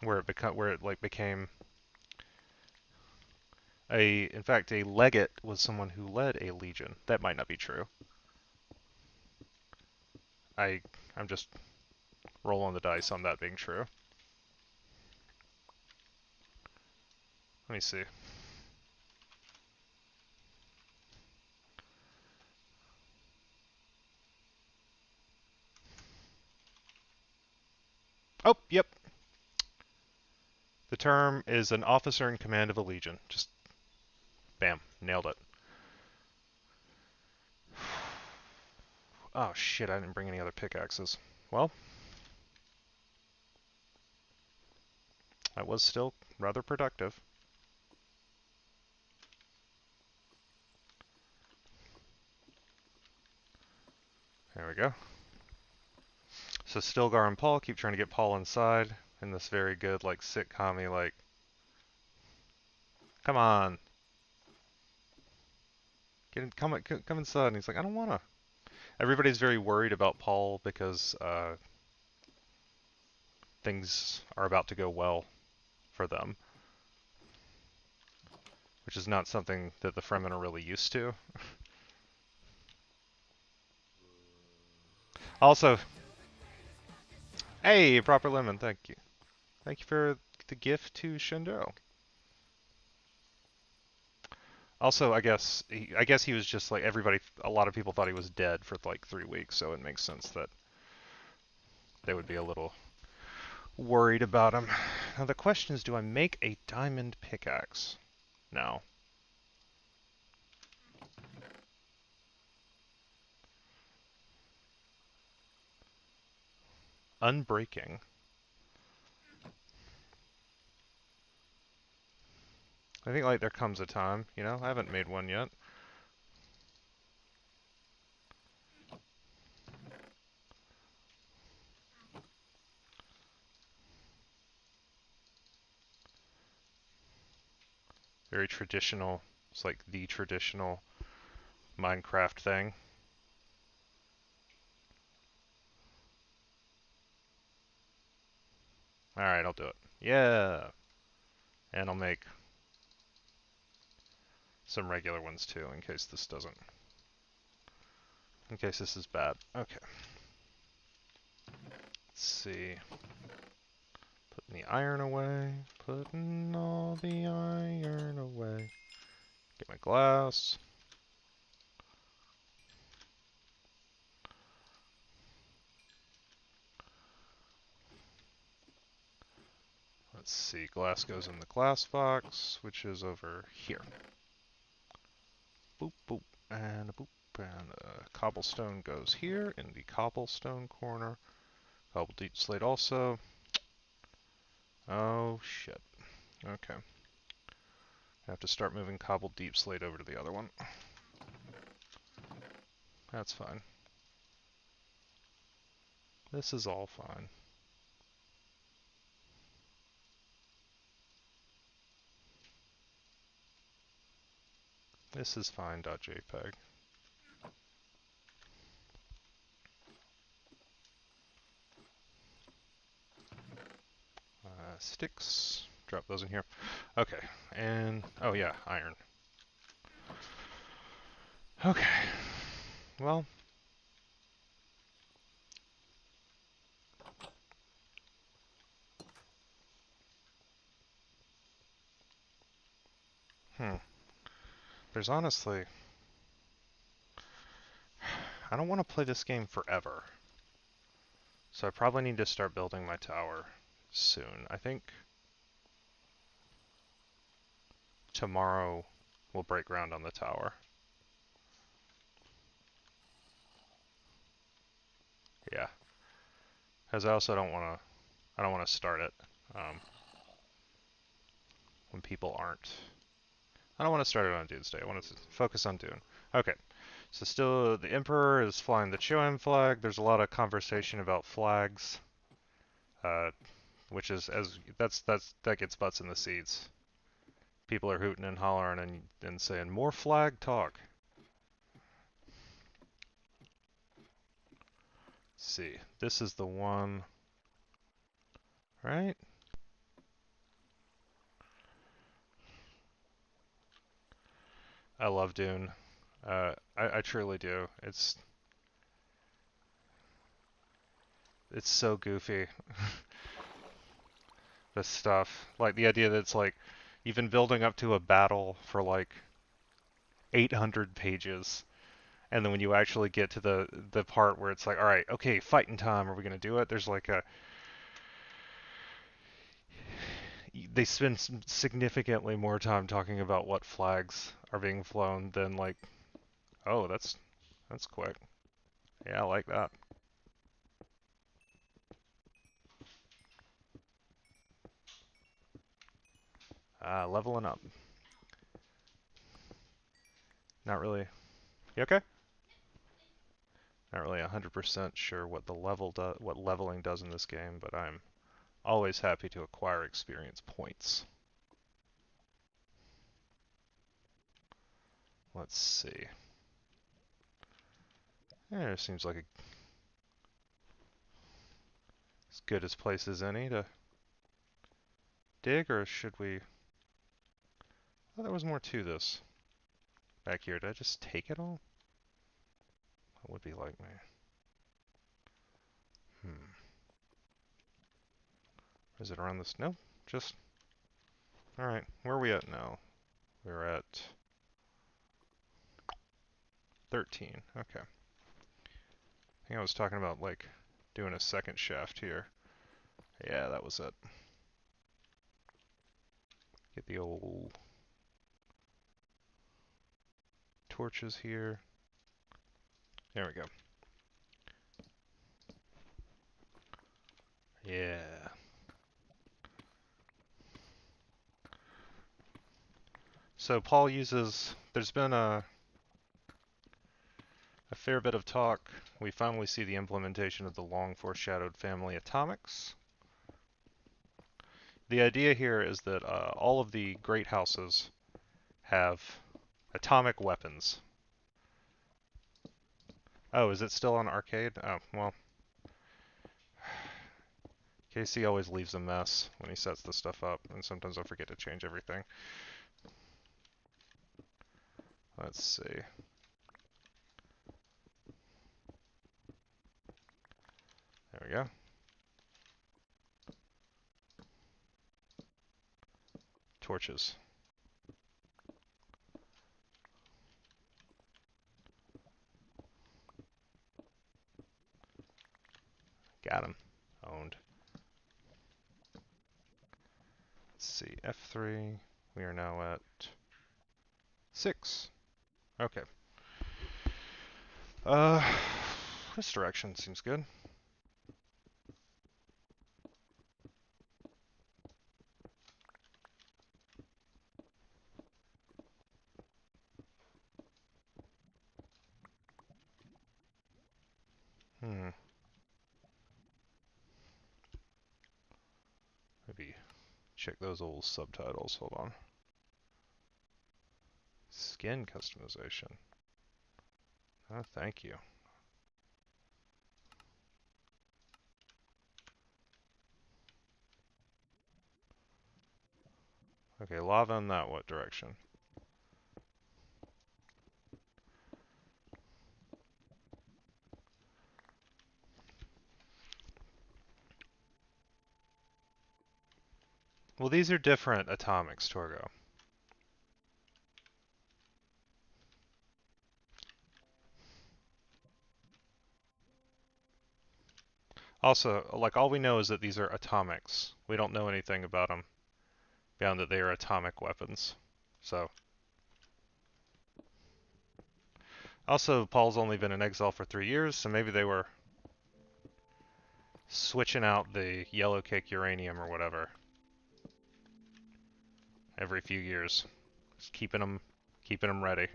where it like became in fact a legate was someone who led a legion. That might not be true. I'm just rolling the dice on that being true. Let me see. Oh, yep. The term is an officer in command of a legion. Just bam, nailed it. Oh shit, I didn't bring any other pickaxes. Well, that was still rather productive. There we go. So Stilgar and Paul keep trying to get Paul inside in this very good, like, sitcom-y, like, come on, get in, come inside. And he's like, I don't wanna. Everybody's very worried about Paul because things are about to go well for them, which is not something that the Fremen are really used to. Also, hey, proper lemon, thank you. Thank you for the gift to Shindo. Also, I guess he was just like everybody. A lot of people thought he was dead for like 3 weeks, so it makes sense that they would be a little worried about him. Now the question is, do I make a diamond pickaxe? No. Unbreaking. I think like there comes a time, you know. I haven't made one yet. Very traditional. It's like the traditional Minecraft thing. Alright, I'll do it. Yeah! And I'll make some regular ones too, in case this doesn't... In case this is bad. Okay. Let's see. Putting the iron away. Putting all the iron away. Get my glass. Let's see, glass goes in the glass box, which is over here. Boop, boop, and a boop, and cobblestone goes here in the cobblestone corner. Cobble deep slate also. Oh, shit. Okay. I have to start moving cobble deep slate over to the other one. That's fine. This is all fine. This is fine.jpg. Sticks. Drop those in here. Okay, and oh yeah, iron. Okay. Well. There's honestly... I don't want to play this game forever. So I probably need to start building my tower soon. I think tomorrow we'll break ground on the tower. Yeah. Because I also don't want to... I don't want to start it when people aren't... I don't want to start it on DUNESDAY. I want to focus on Dune. Okay. So still, the Emperor is flying the Choen flag. There's a lot of conversation about flags, which is that gets butts in the seats. People are hooting and hollering and saying more flag talk. Let's see, this is the one, right? I love Dune. I truly do. It's so goofy. This stuff, like the idea that it's like you've been building up to a battle for like 800 pages, and then when you actually get to the part where it's like, all right, okay, fighting time, are we gonna do it? There's like a they spend significantly more time talking about what flags are being flown than like, oh, that's quick. Yeah, I like that. Leveling up. Not really. You okay? Not really 100% sure what what leveling does in this game, but I'm always happy to acquire experience points. Let's see. Yeah, it seems like as good a place as any to dig, or should we... Oh, there was more to this back here. Did I just take it all? That would be like me. Is it around this? No, just... Alright, where are we at now? We're at 13. Okay. I think I was talking about, like, doing a second shaft here. Yeah, that was it. Get the old torches here. There we go. Yeah. So Paul uses... There's been a fair bit of talk. We finally see the implementation of the long foreshadowed family atomics. The idea here is that all of the great houses have atomic weapons. Oh, is it still on arcade? Oh, well. Casey always leaves a mess when he sets this stuff up, and sometimes I forget to change everything. Let's see. There we go. Torches. Got him. Owned. Let's see. F3. We are now at 6. Okay. This direction seems good. Maybe check those old subtitles. Hold on. Skin customization. Oh, thank you. Okay, lava in that what direction? Well, these are different atomics, Torgo. Also, like, all we know is that these are atomics. We don't know anything about them beyond that they are atomic weapons. So. Also, Paul's only been in exile for 3 years, so maybe they were switching out the yellow cake uranium or whatever every few years. Just keeping them ready.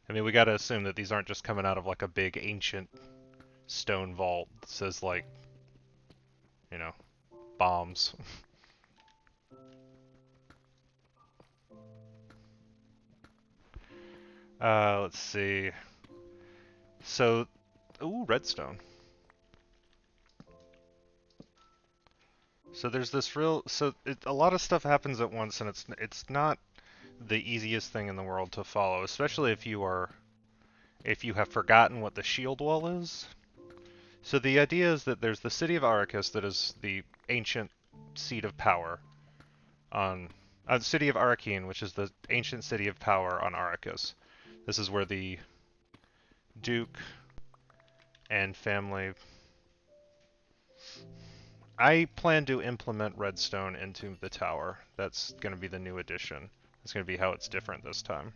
I mean, we gotta assume that these aren't just coming out of like a big ancient stone vault that says like, you know, bombs. Let's see. So, ooh, redstone. So there's this a lot of stuff happens at once, and it's not the easiest thing in the world to follow, especially if you have forgotten what the shield wall is. So the idea is that there's the city of Arrakis that is the ancient seat of power on the city of Arrakeen, which is the ancient city of power on Arrakis. This is where the Duke and family. I plan to implement redstone into the tower. That's going to be the new addition. It's going to be how it's different this time.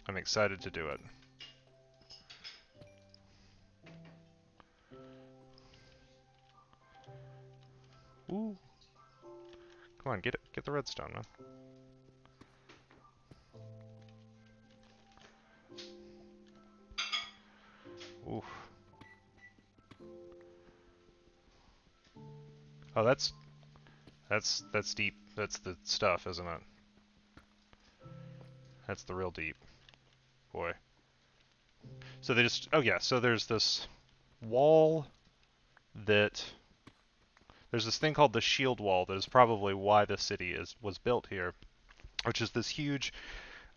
I'm excited to do it. Ooh. Come on, get it. Get the redstone, man. Oh, that's deep. That's the stuff, isn't it? That's the real deep, boy. So they just oh yeah, so there's this wall that there's this thing called the shield wall that is probably why the city is was built here, which is this huge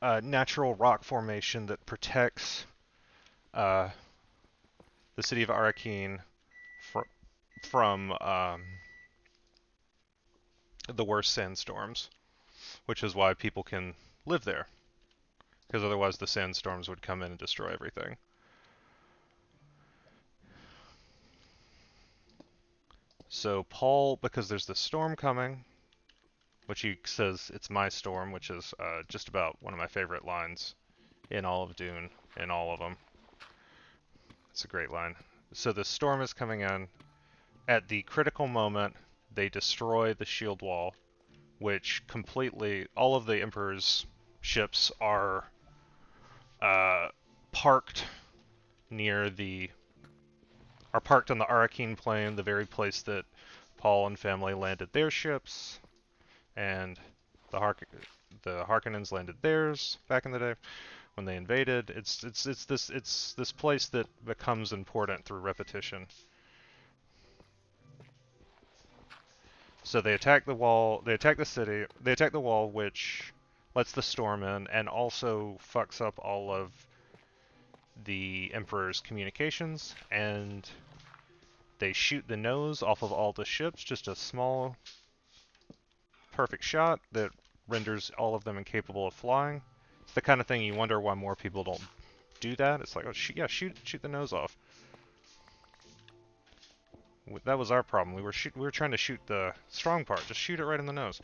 natural rock formation that protects uh, the city of Arakeen fr from the worst sandstorms, which is why people can live there, because otherwise the sandstorms would come in and destroy everything. So Paul, because there's this storm coming, which he says it's my storm, which is just about one of my favorite lines in all of Dune, in all of them. It's a great line. So the storm is coming in. At the critical moment, they destroy the shield wall, which completely, all of the Emperor's ships are uh, parked near the, are parked on the Arakeen plain, the very place that Paul and family landed their ships, and the Harkonnens landed theirs back in the day when they invaded. It's this place that becomes important through repetition. So they attack the wall, they attack the city, they attack the wall, which lets the storm in, and also fucks up all of the Emperor's communications, and they shoot the nose off of all the ships, just a small, perfect shot that renders all of them incapable of flying. It's the kind of thing you wonder why more people don't do that. It's like, oh, shoot the nose off. That was our problem. We were trying to shoot the strong part. Just shoot it right in the nose.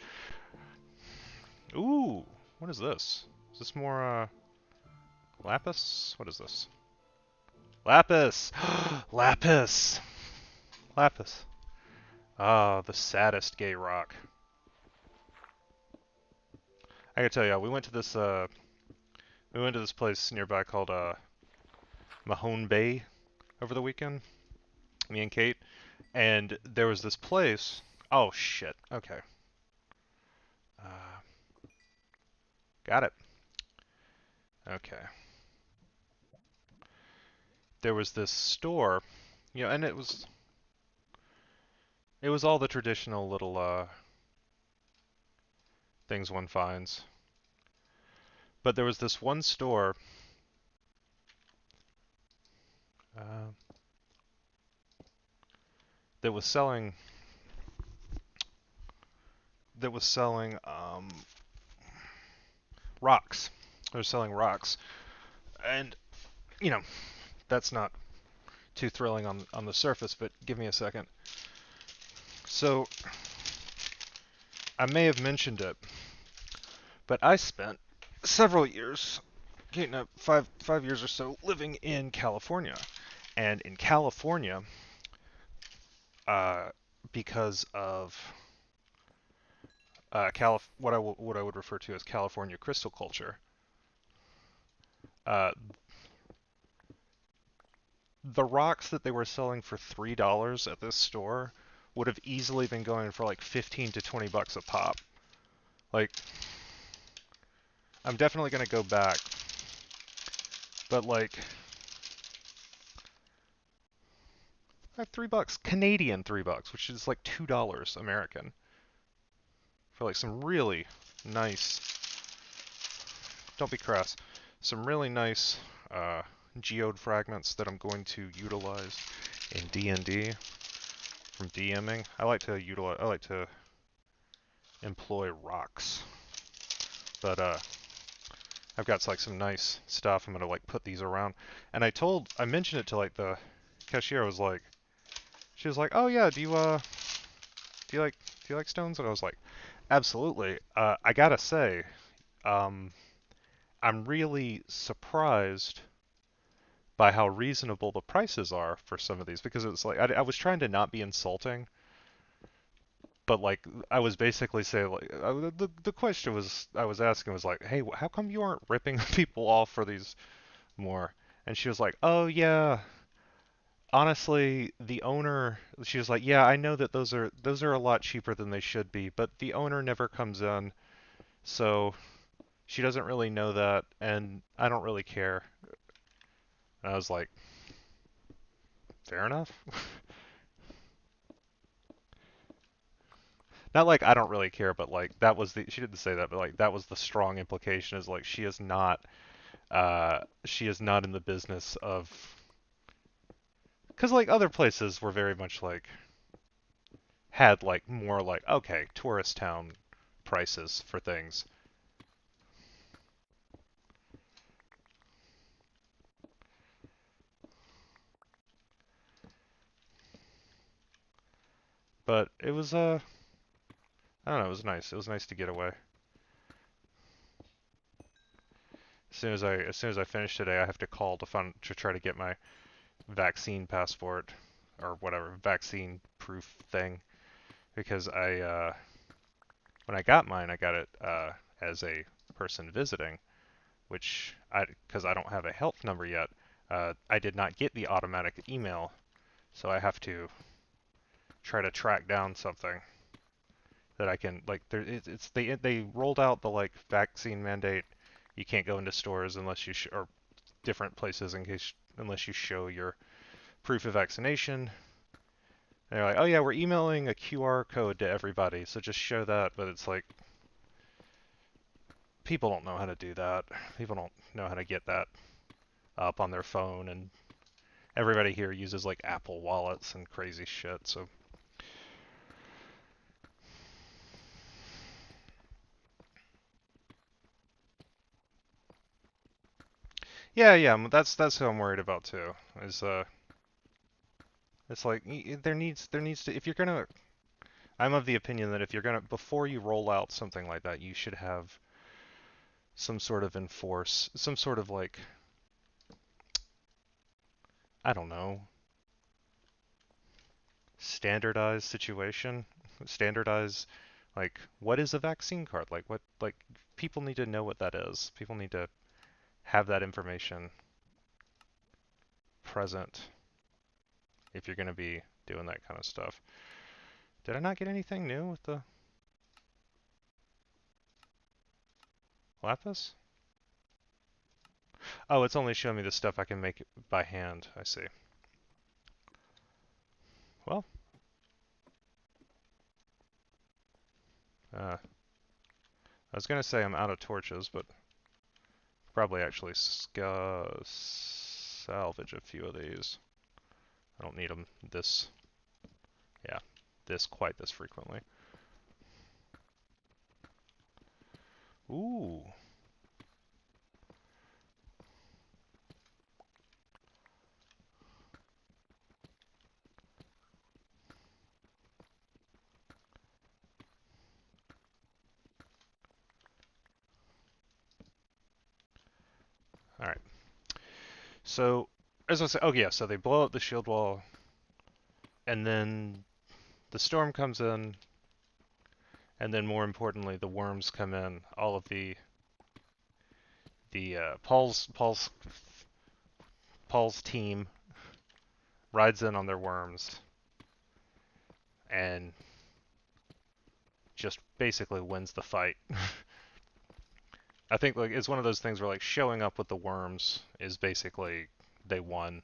Ooh, what is this? Is this more lapis? What is this? Lapis! Lapis! Lapis. Ah, the saddest gay rock. I gotta tell you, we went to this place nearby called Mahone Bay over the weekend. Me and Kate, and there was this place. Oh shit. Okay. Uh, got it. Okay. There was this store, and it was all the traditional little things one finds. But there was this one store uh, that was selling rocks. They were selling rocks, and you know that's not too thrilling on the surface. But give me a second. So I may have mentioned it, but I spent several years, getting up 5 years or so, living in California, and in California, uh, because of what I would refer to as California crystal culture. Uh, the rocks that they were selling for $3 at this store would have easily been going for like 15 to 20 bucks a pop. Like, I'm definitely gonna go back, but like $3, Canadian $3, which is like $2 American, for like some really nice. Don't be crass. Some really nice geode fragments that I'm going to utilize in D&D from DMing. I like to employ rocks, but I've got like some nice stuff. I'm gonna like put these around, and I mentioned it to like the cashier. She was like, oh yeah, do you like do you like stones? And I was like, absolutely. I gotta say, um, I'm really surprised by how reasonable the prices are for some of these, because it's like I was trying to not be insulting, but like I was basically saying like the question was I was asking was like, hey, how come you aren't ripping people off for these more? And she was like, oh yeah, honestly, the owner, she was like, "Yeah, I know that those are a lot cheaper than they should be, but the owner never comes in, so she doesn't really know that, and I don't really care." And I was like, "Fair enough." Not like I don't really care, but like that was the she didn't say that, but like that was the strong implication is like she is not in the business of because like other places were very much like had like more like okay tourist town prices for things. But it was I don't know, it was nice. It was nice to get away. As soon as I finish today, I have to call to try to get my vaccine passport or whatever vaccine proof thing because I when I got mine, I got it as a person visiting, which I because I don't have a health number yet, I did not get the automatic email, so I have to try to track down something that I can like. It's they rolled out the like vaccine mandate. You can't go into stores unless or different places in case unless you show your proof of vaccination. And they're like, oh yeah, we're emailing a QR code to everybody, so just show that. But it's like people don't know how to do that. People don't know how to get that up on their phone, and everybody here uses like Apple wallets and crazy shit. So yeah, yeah, that's who I'm worried about too. Is it's like there needs to if you're gonna I'm of the opinion that if you're gonna before you roll out something like that, you should have some sort of like I don't know standardized situation, standardize like what is a vaccine card? Like what like people need to know what that is. People need to have that information present if you're going to be doing that kind of stuff. Did I not get anything new with the lapis? Oh, it's only showing me the stuff I can make by hand. I see. Well, I was going to say I'm out of torches, but probably actually salvage a few of these. I don't need them this, yeah, quite this frequently. Ooh. All right. So, as I said, oh yeah, so they blow up the shield wall, and then the storm comes in, and then more importantly, the worms come in. All of the Paul's team rides in on their worms and just basically wins the fight. I think like it's one of those things where like showing up with the worms is basically they won.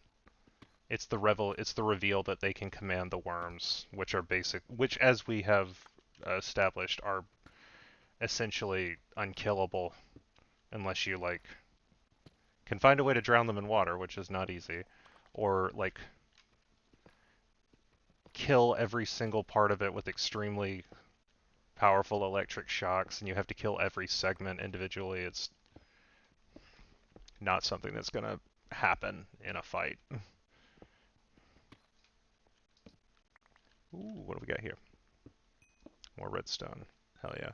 It's the reveal that they can command the worms, which as we have established are essentially unkillable unless you like can find a way to drown them in water, which is not easy, or like kill every single part of it with extremely powerful electric shocks, and you have to kill every segment individually. It's not something that's gonna happen in a fight. Ooh, what do we got here? More redstone. Hell yeah.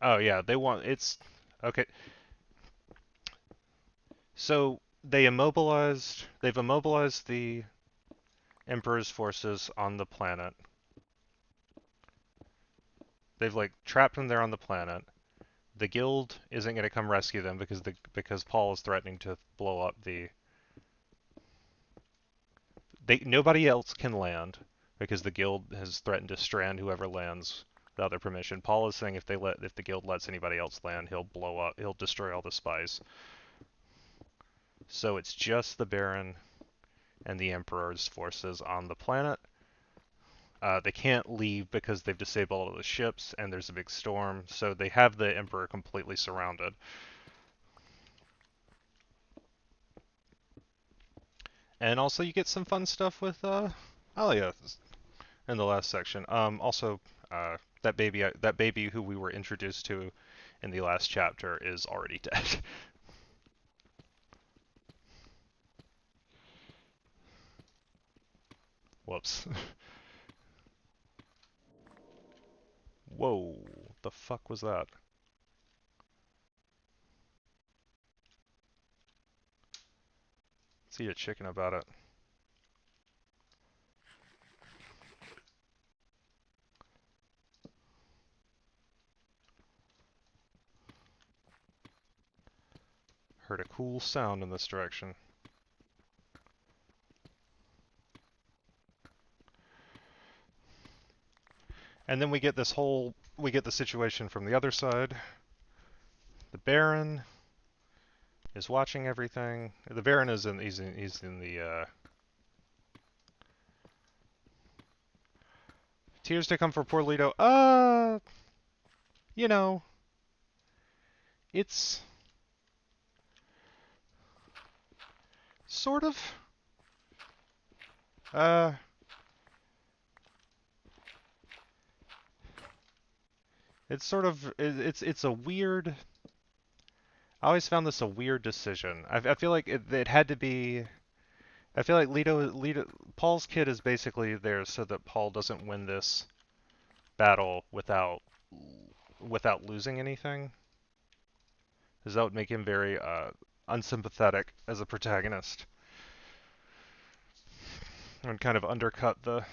Oh yeah, it's okay. So they've immobilized the Emperor's forces on the planet. They've like trapped them there on the planet. The guild isn't going to come rescue them because Paul is threatening to blow up nobody else can land because the guild has threatened to strand whoever lands without their permission. Paul is saying if the guild lets anybody else land, he'll destroy all the spies. So it's just the Baron and the Emperor's forces on the planet. They can't leave because they've disabled all the ships and there's a big storm, so they have the Emperor completely surrounded. And also you get some fun stuff with Alia in the last section. Also, that baby who we were introduced to in the last chapter is already dead. Whoops. Whoa, the fuck was that? Let's eat a chicken about it. Heard a cool sound in this direction. And then we get the situation from the other side. The Baron is watching everything. The Baron is he's in the tears to come for poor Leto. You know, it's sort of uh it's a weird. I always found this a weird decision. I feel like it had to be. I feel like Paul's kid is basically there so that Paul doesn't win this battle without losing anything. Because that would make him very unsympathetic as a protagonist and kind of undercut the.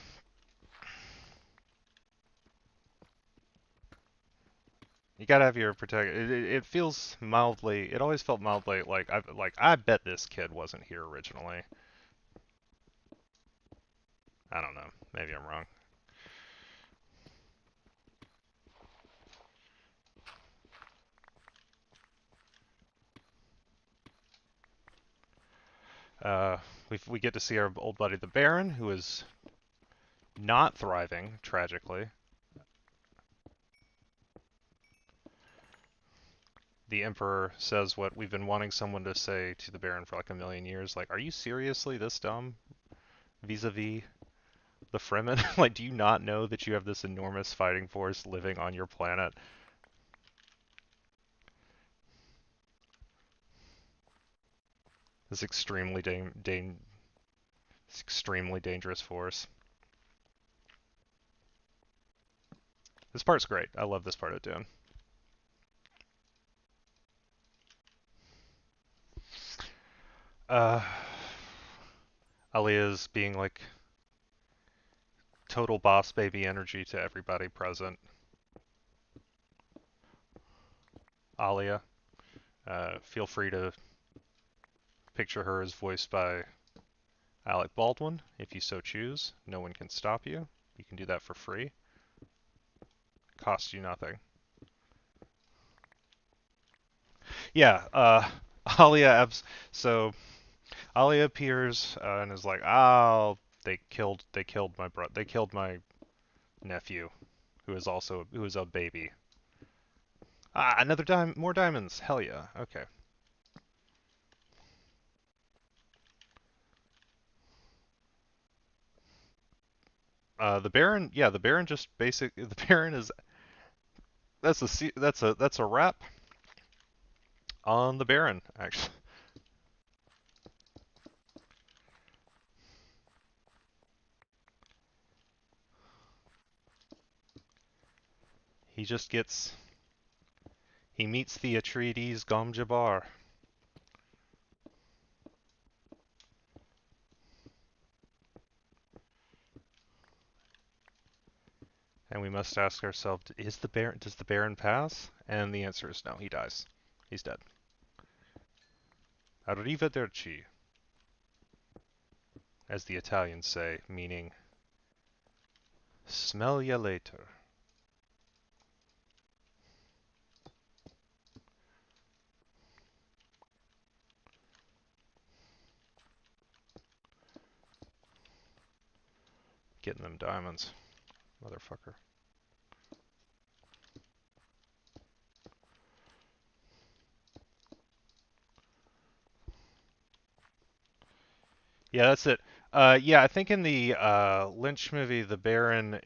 You gotta have your protagonist. It feels mildly. It always felt mildly like I bet this kid wasn't here originally. I don't know. Maybe I'm wrong. We get to see our old buddy the Baron, who is not thriving, tragically. The Emperor says what we've been wanting someone to say to the Baron for like a million years. Like, are you seriously this dumb vis-a-vis the Fremen? Like, do you not know that you have this enormous fighting force living on your planet? This extremely dangerous force. This part's great. I love this part of Dune. Uh, Alia's being like total boss baby energy to everybody present. Alia, feel free to picture her as voiced by Alec Baldwin, if you so choose. No one can stop you. You can do that for free. Costs you nothing. Yeah, Alia. So Alia appears and is like, "Oh, they killed my nephew, who is a baby. Ah, more diamonds. Hell yeah. Okay. The Baron, yeah, the Baron just the Baron is that's a wrap on the Baron actually. He just gets he meets the Atreides Gom Jabbar. And we must ask ourselves, does the Baron pass? And the answer is no, he dies. He's dead. Arrivederci. as the Italians say, meaning smell ya later. Getting them diamonds, motherfucker. Yeah, that's it. Yeah, I think in the Lynch movie, the Baron,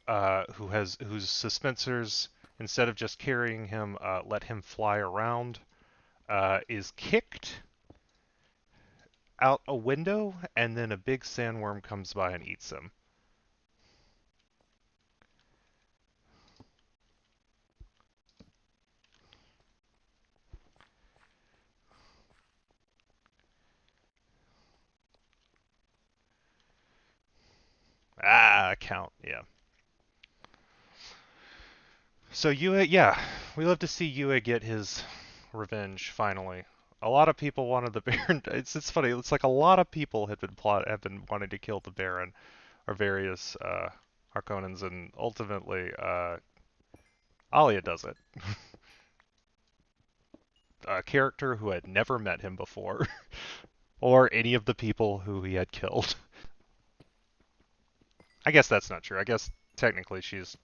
whose suspensors, instead of just carrying him, let him fly around, is kicked out a window, and then a big sandworm comes by and eats him. Ah, count. Yeah. So Yue, yeah, we love to see Yue get his revenge finally. A lot of people wanted the Baron. It's funny. It's like a lot of people have been wanting to kill the Baron or various Harkonnens, and ultimately Alia does it. A character who had never met him before, or any of the people who he had killed. I guess that's not true. I guess technically she's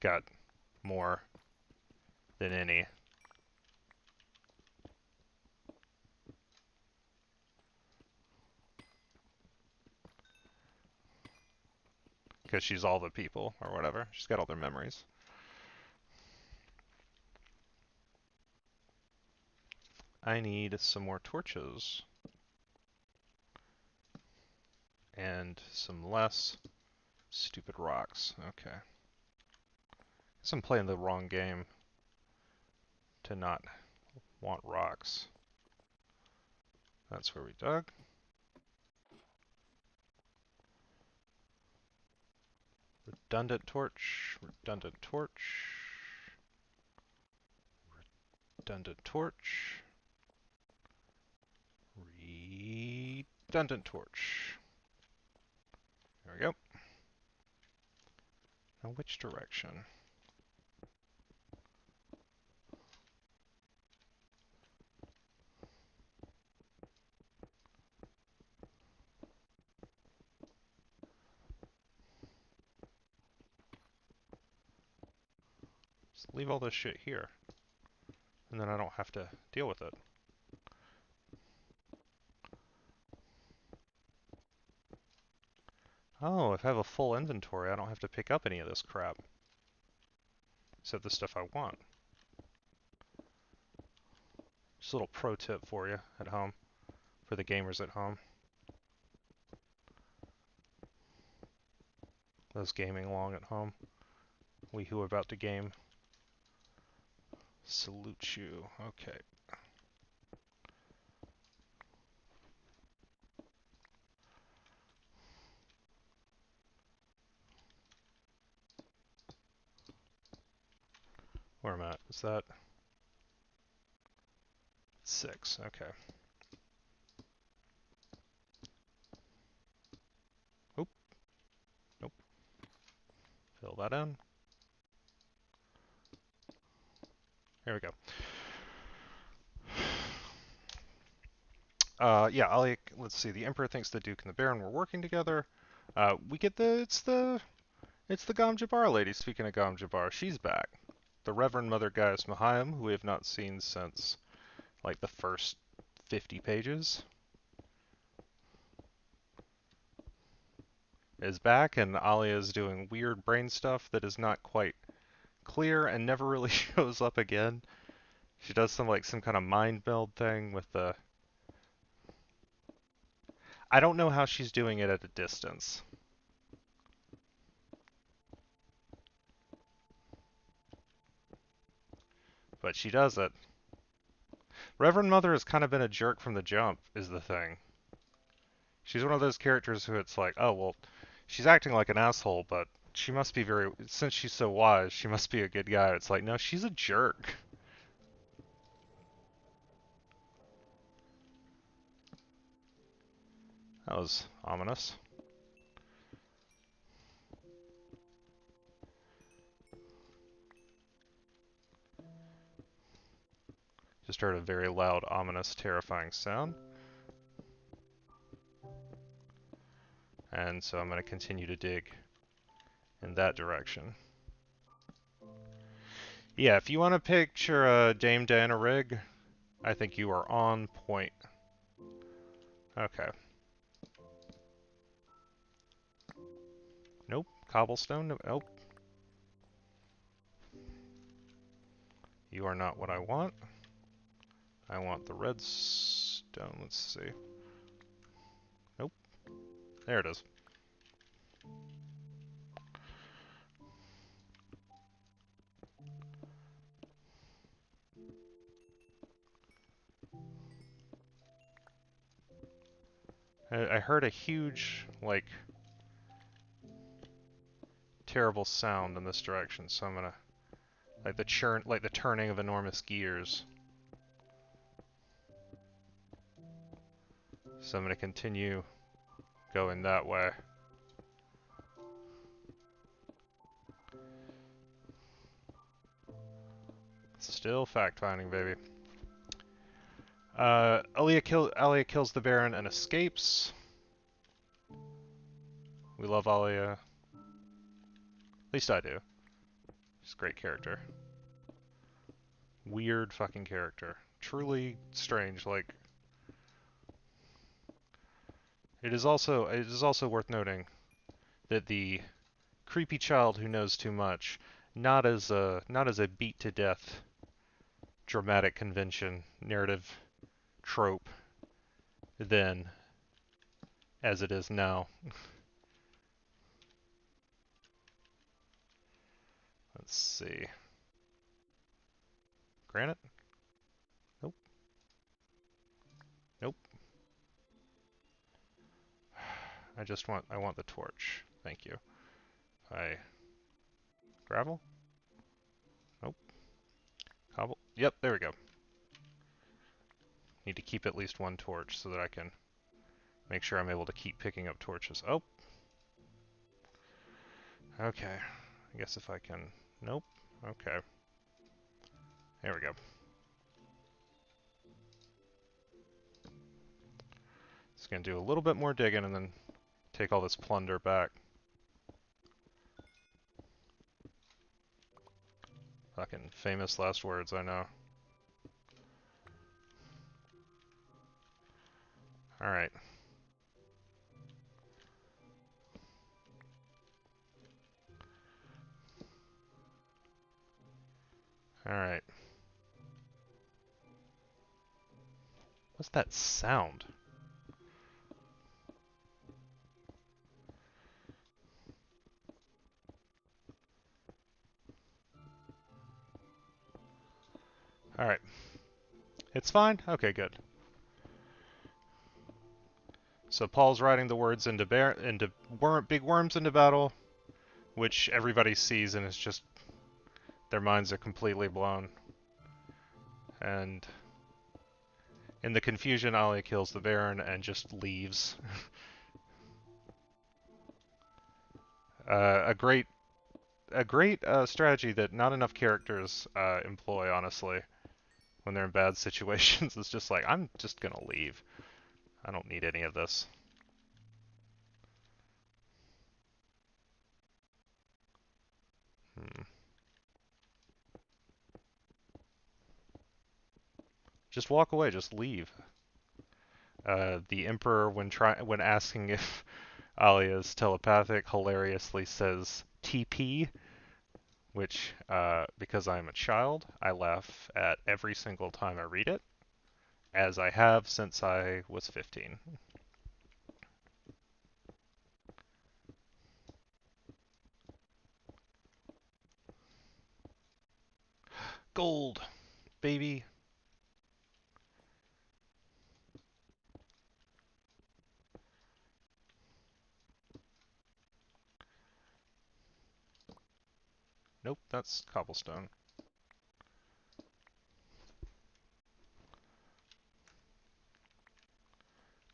got more than any. Because she's all the people, or whatever. She's got all their memories. I need some more torches. And some less stupid rocks. Okay. Guess I'm playing the wrong game to not want rocks. That's where we dug. Redundant torch, redundant torch, redundant torch, redundant torch. There we go. Now which direction? Just leave all this shit here. And then I don't have to deal with it. Oh, if I have a full inventory, I don't have to pick up any of this crap. Except the stuff I want. Just a little pro tip for you at home. For the gamers at home. Those gaming along at home. We who are about to game. Salute you. Okay. Where am I at? Is that 6? Okay. Oop. Nope. Fill that in. Here we go. Yeah, let's see. The Emperor thinks the Duke and the Baron were working together. We get it's the Gom Jabbar lady. Speaking of Gom Jabbar, she's back. The Reverend Mother Gaius Mahayam, who we have not seen since like the first 50 pages, is back, and Alia is doing weird brain stuff that is not quite clear and never really shows up again. She does some kind of mind meld thing with the. I don't know how she's doing it at a distance. But she does it. Reverend Mother has kind of been a jerk from the jump, is the thing. She's one of those characters who it's like, oh, well, she's acting like an asshole, but she must be since she's so wise, she must be a good guy. It's like, no, she's a jerk. That was ominous. Just heard a very loud, ominous, terrifying sound. And so I'm going to continue to dig in that direction. Yeah, if you want to picture Dame Diana Rigg, I think you are on point. Okay. Nope. Cobblestone? Nope. You are not what I want. I want the redstone. Let's see. Nope. There it is. I heard a huge, like, terrible sound in this direction, so I'm gonna, like the turning of enormous gears. So I'm gonna continue going that way. Still fact-finding, baby. Alia kills the Baron and escapes. We love Alia. At least I do. She's a great character. Weird fucking character. Truly strange, like... It is also worth noting that the creepy child who knows too much, not as a beat to death dramatic convention, narrative trope then as it is now. Let's see. Granite? Nope. Nope. I want the torch. Thank you. Gravel? Nope. Cobble? Yep, there we go. Need to keep at least one torch so that I can make sure I'm able to keep picking up torches. Oh! Okay. I guess if I can... Nope. Okay. There we go. Just gonna do a little bit more digging and then take all this plunder back. Fucking famous last words, I know. Alright. Alright. What's that sound? Alright. It's fine? Okay, good. So Paul's riding the words into big worms into battle, which everybody sees and it's just their minds are completely blown. And in the confusion, Alia kills the Baron and just leaves. A great strategy that not enough characters employ, honestly, when they're in bad situations. It's just like, I'm just gonna leave. I don't need any of this. Just walk away, just leave. The Emperor, when asking if Alia is telepathic, hilariously says TP, which, because I'm a child, I laugh at every single time I read it, as I have since I was 15. Gold, baby. Nope, that's cobblestone.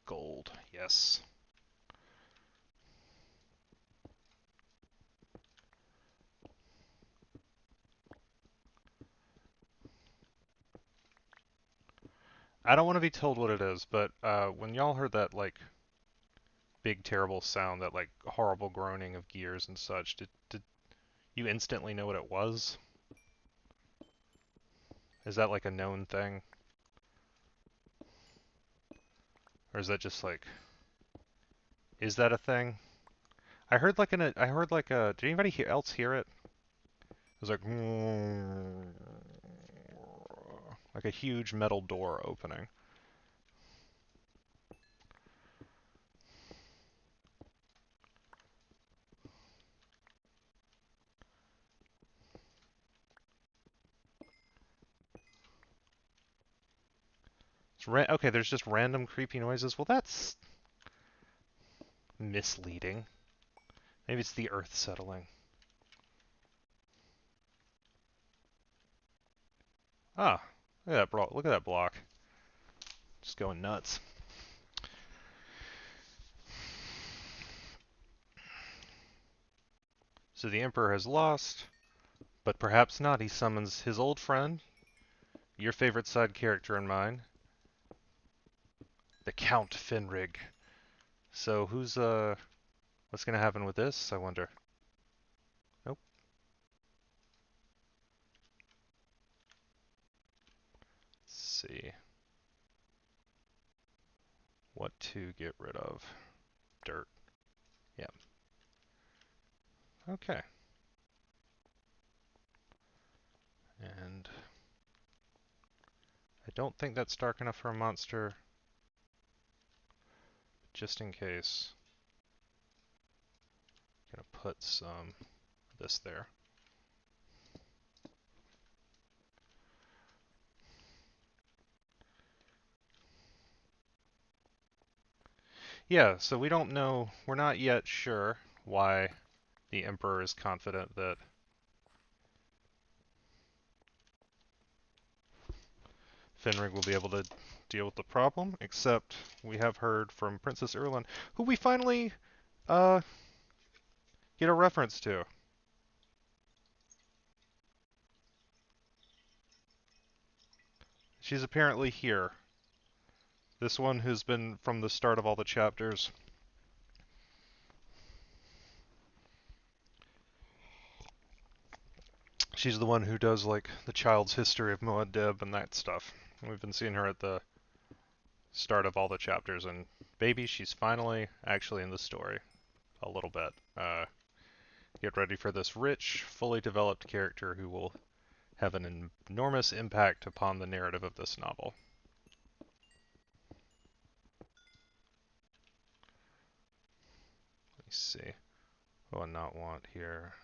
Gold, yes. I don't want to be told what it is, but when y'all heard that like big terrible sound, that like horrible groaning of gears and such, did you instantly know what it was? Is that like a known thing? Or is that just like, is that a thing? I heard like a, did anybody else hear it? It was like a huge metal door opening. Okay, there's just random creepy noises. Well, that's misleading. Maybe it's the earth settling. Ah, look at that block. Just going nuts. So the Emperor has lost, but perhaps not. He summons his old friend, your favorite side character and mine, the Count Finrig. So what's gonna happen with this, I wonder? Nope. Let's see. What to get rid of? Dirt. Yeah. Okay. And I don't think that's dark enough for a monster. Just in case, I'm gonna put some of this there. Yeah, so we don't know, we're not yet sure why the Emperor is confident that Fenrig will be able to deal with the problem, except we have heard from Princess Erlin, who we finally uh, get a reference to. She's apparently here. This one who's been from the start of all the chapters. She's the one who does like the child's history of Muad'Dib and that stuff. We've been seeing her at the start of all the chapters, and baby, she's finally actually in the story a little bit. Get ready for this rich, fully developed character who will have an enormous impact upon the narrative of this novel. Let me see. What do I not want here?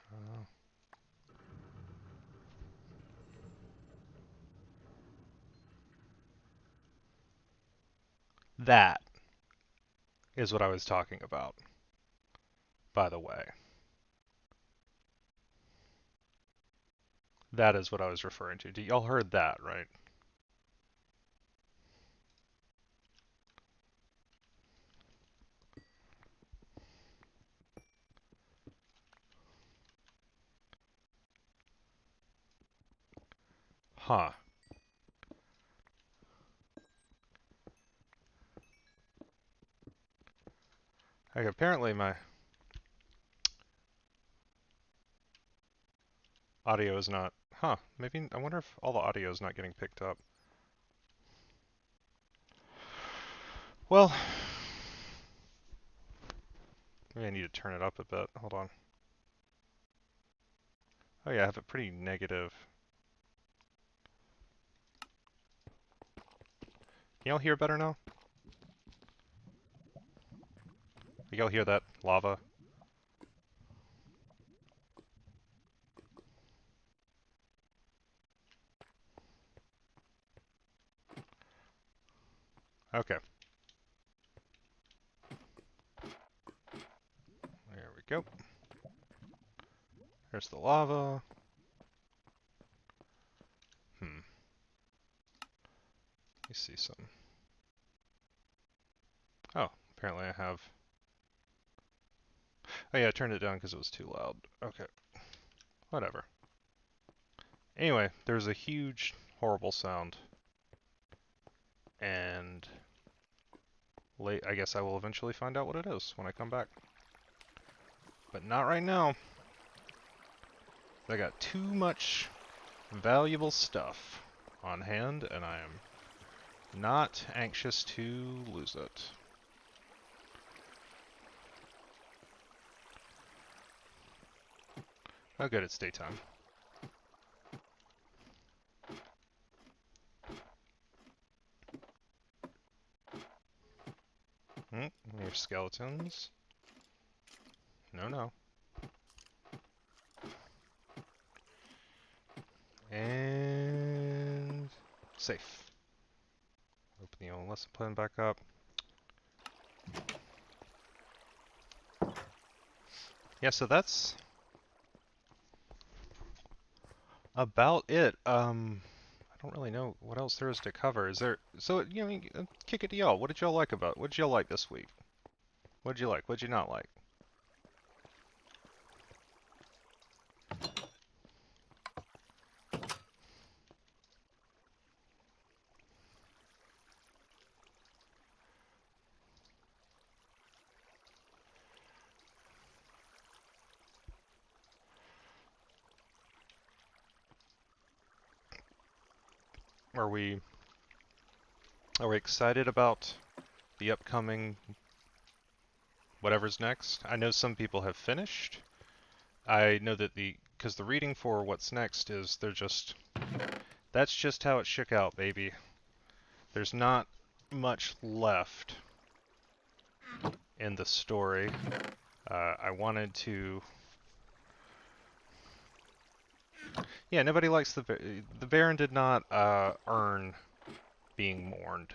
That is what I was talking about, by the way. That is what I was referring to. Y'all heard that, right? Huh. Like, apparently my audio is not... Huh. Maybe... I wonder if all the audio is not getting picked up. Well... Maybe I need to turn it up a bit. Hold on. Oh yeah, I have a pretty negative... Can y'all hear better now? Y'all hear that lava? Okay. There we go. There's the lava. Let me see something. Oh, apparently I have... Oh yeah, I turned it down because it was too loud. Okay. Whatever. Anyway, there's a huge, horrible sound and I guess I will eventually find out what it is when I come back. But not right now. I got too much valuable stuff on hand, and I am not anxious to lose it. Oh good, it's daytime. More skeletons. No, no. And safe. Open the old lesson plan back up. Yeah, so that's about it. I don't really know what else there is to cover. Is there? So kick it to y'all. What did y'all like about? What did y'all like this week? What did you like? What did you not like? Are we excited about the upcoming whatever's next? I know some people have finished. I know that because the reading for what's next is that's just how it shook out, baby. There's not much left in the story. I wanted to. Yeah, nobody likes the Baron did not earn being mourned.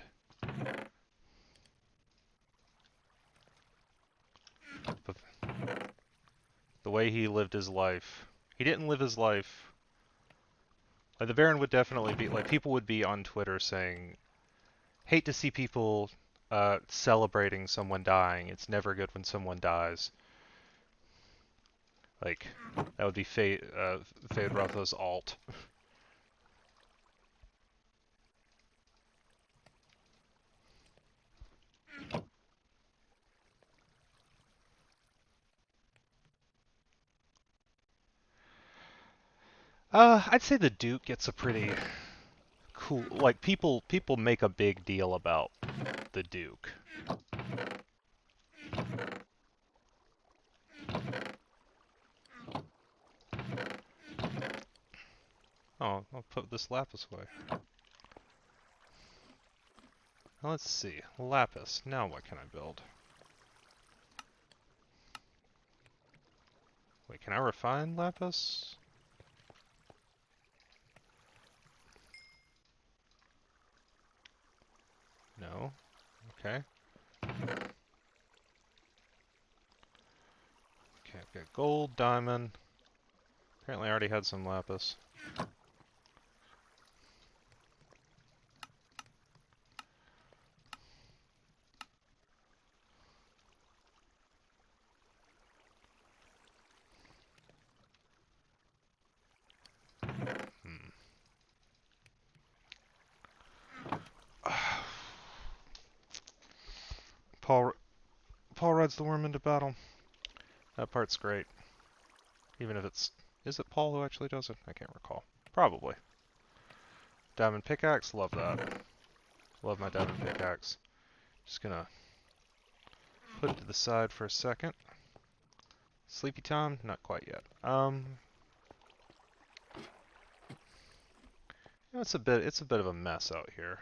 The way he lived his life, he didn't live his life. Like the Baron would definitely be like people would be on Twitter saying, "Hate to see people celebrating someone dying. It's never good when someone dies." Like that would be Fade Rotha's alt. I'd say the Duke gets a pretty cool. Like people make a big deal about the Duke. Oh, I'll put this lapis away. Now let's see. Lapis. Now what can I build? Wait, can I refine lapis? No. Okay. Okay, I've got gold, diamond. Apparently I already had some lapis. Paul rides the worm into battle. That part's great. Even if it's... Is it Paul who actually does it? I can't recall. Probably. Diamond pickaxe, love that. Love my diamond pickaxe. Just gonna put it to the side for a second. Sleepy time? Not quite yet. It's a bit of a mess out here.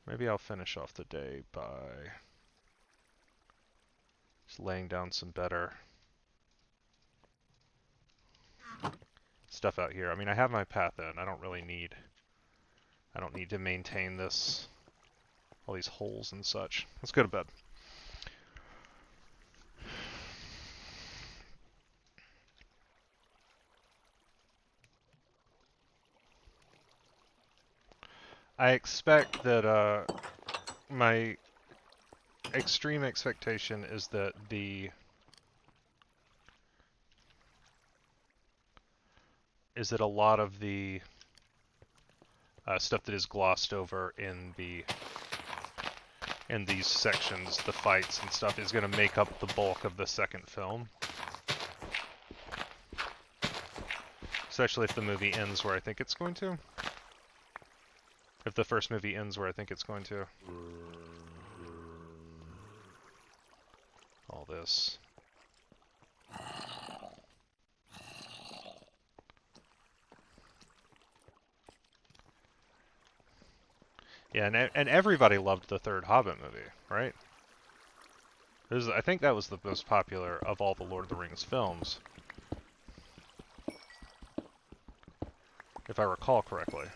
Maybe I'll finish off the day by just laying down some better stuff out here. I mean, I have my path in. I don't need to maintain this, all these holes and such. Let's go to bed. I expect that, my extreme expectation is that a lot of the stuff that is glossed over in these sections, the fights and stuff, is going to make up the bulk of the second film. Especially if the movie ends where I think it's going to. If the first movie ends where I think it's going to. All this. Yeah, and everybody loved the third Hobbit movie, right? I think that was the most popular of all the Lord of the Rings films, if I recall correctly.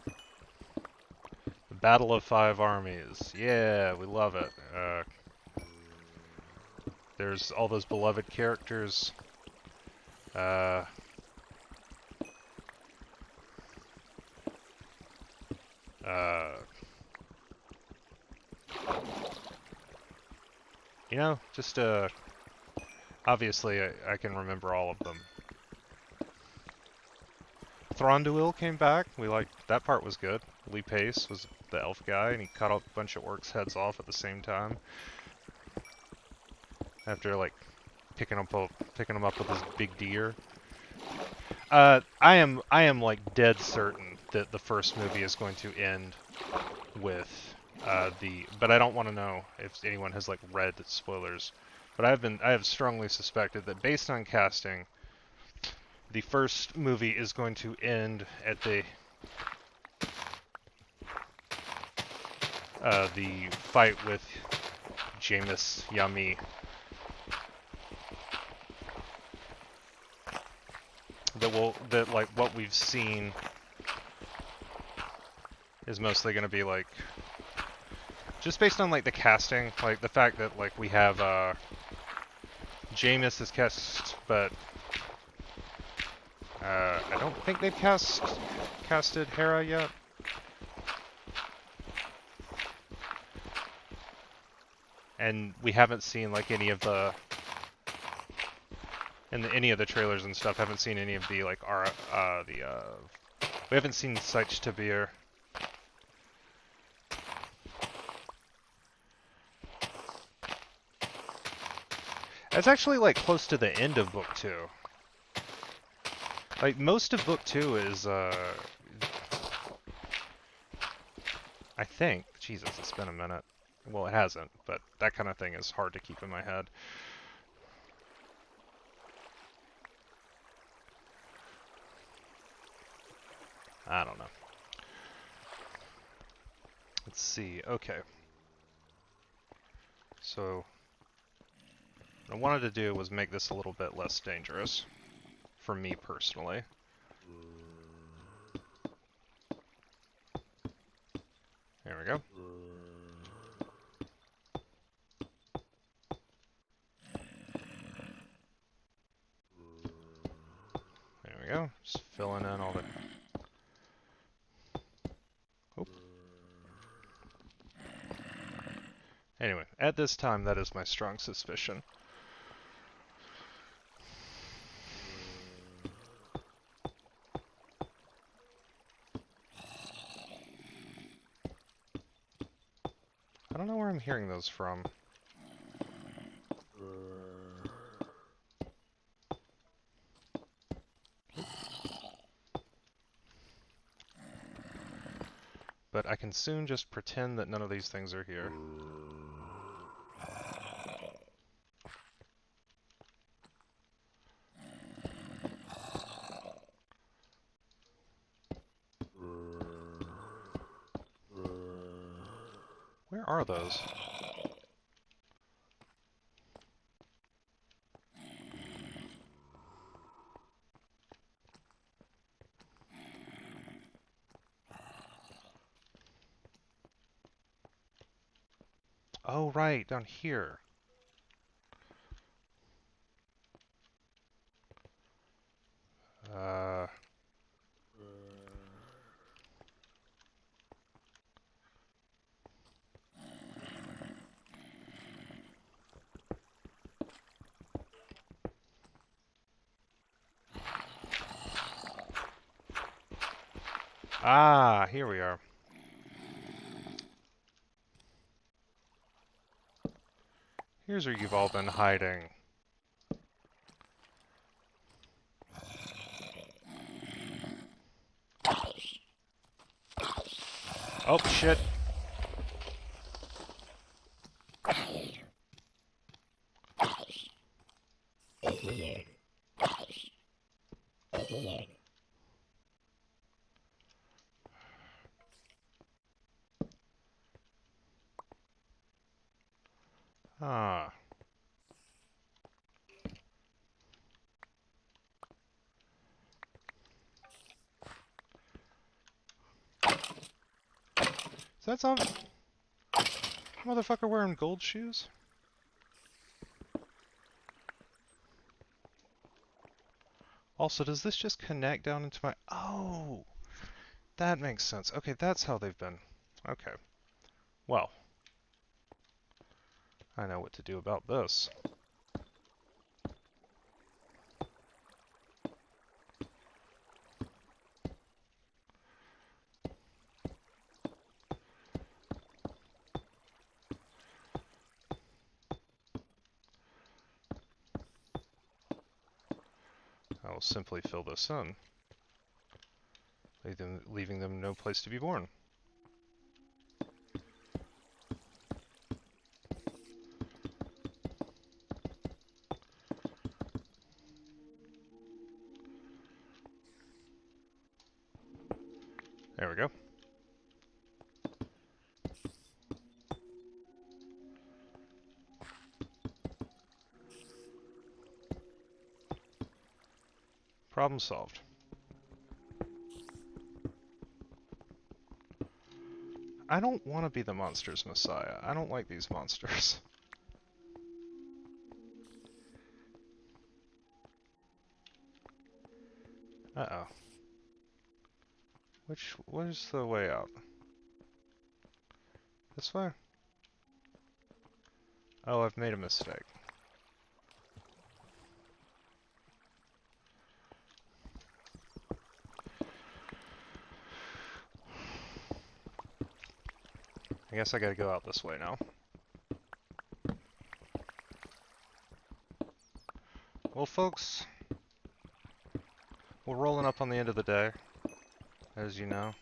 The Battle of Five Armies. Yeah, we love it. There's all those beloved characters. You know, just obviously I can remember all of them. Thranduil came back. We liked that part was good. Lee Pace was the elf guy, and he cut a bunch of orcs' heads off at the same time. After like picking them up with his big deer. I am like dead certain that the first movie is going to end with but I don't want to know if anyone has like read spoilers. But I have strongly suspected that based on casting, the first movie is going to end at the fight with Jamis Yami. That like what we've seen is mostly going to be like just based on like the casting, like the fact that like we have Jamis is cast, but I don't think they've casted Hera yet. And we haven't seen like any of the any of the trailers and stuff. Haven't seen any of the like we haven't seen Sight Tabir. That's actually like close to the end of book 2. Like most of book 2 is I think, Jesus, it's been a minute. Well, it hasn't, but that kind of thing is hard to keep in my head. I don't know. Let's see. Okay. So what I wanted to do was make this a little bit less dangerous for me personally. There we go. There we go. Just filling in all the... Oop. Anyway, at this time, that is my strong suspicion. I don't know where I'm hearing those from. But I can soon just pretend that none of these things are here. Where are those? Oh, right, down here. Ah, here we are. Here's where you've all been hiding. Oh, shit. Ah. Is that some motherfucker wearing gold shoes? Also, does this just connect down into my... Oh! That makes sense. Okay, that's how they've been. Okay. Well, I know what to do about this. I will simply fill this in, leaving them no place to be born. There we go. Problem solved. I don't want to be the monster's messiah. I don't like these monsters. Uh-oh. Where's the way out? This way? Oh, I've made a mistake. I guess I gotta go out this way now. Well, folks, we're rolling up on the end of the day, as you know.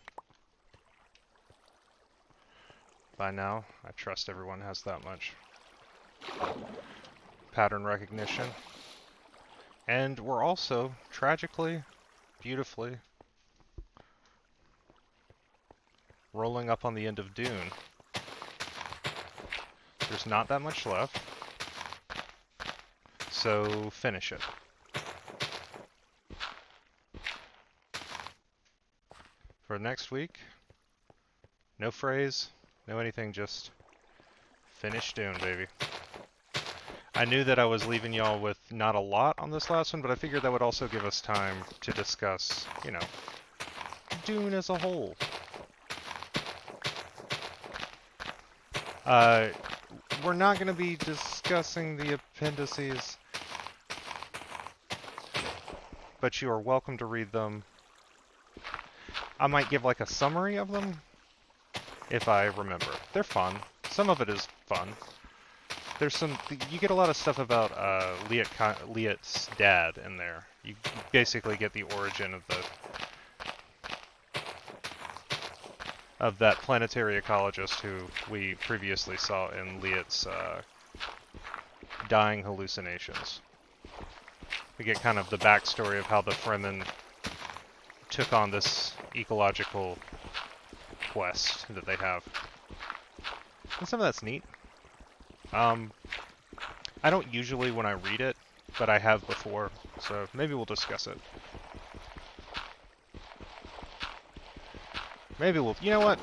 By now, I trust everyone has that much pattern recognition. And we're also, tragically, beautifully, rolling up on the end of Dune. There's not that much left, so finish it. For next week, no phrase, no anything, just finish Dune, baby. I knew that I was leaving y'all with not a lot on this last one, but I figured that would also give us time to discuss, you know, Dune as a whole. We're not going to be discussing the appendices, but you are welcome to read them. I might give like a summary of them, if I remember. They're fun. Some of it is fun. There's some, you get a lot of stuff about Liet's dad in there. You basically get the origin of that planetary ecologist who we previously saw in Liet's dying hallucinations. We get kind of the backstory of how the Fremen took on this ecological quest that they have. And some of that's neat. I don't usually when I read it, but I have before, so maybe we'll discuss it. Maybe we'll, you know what?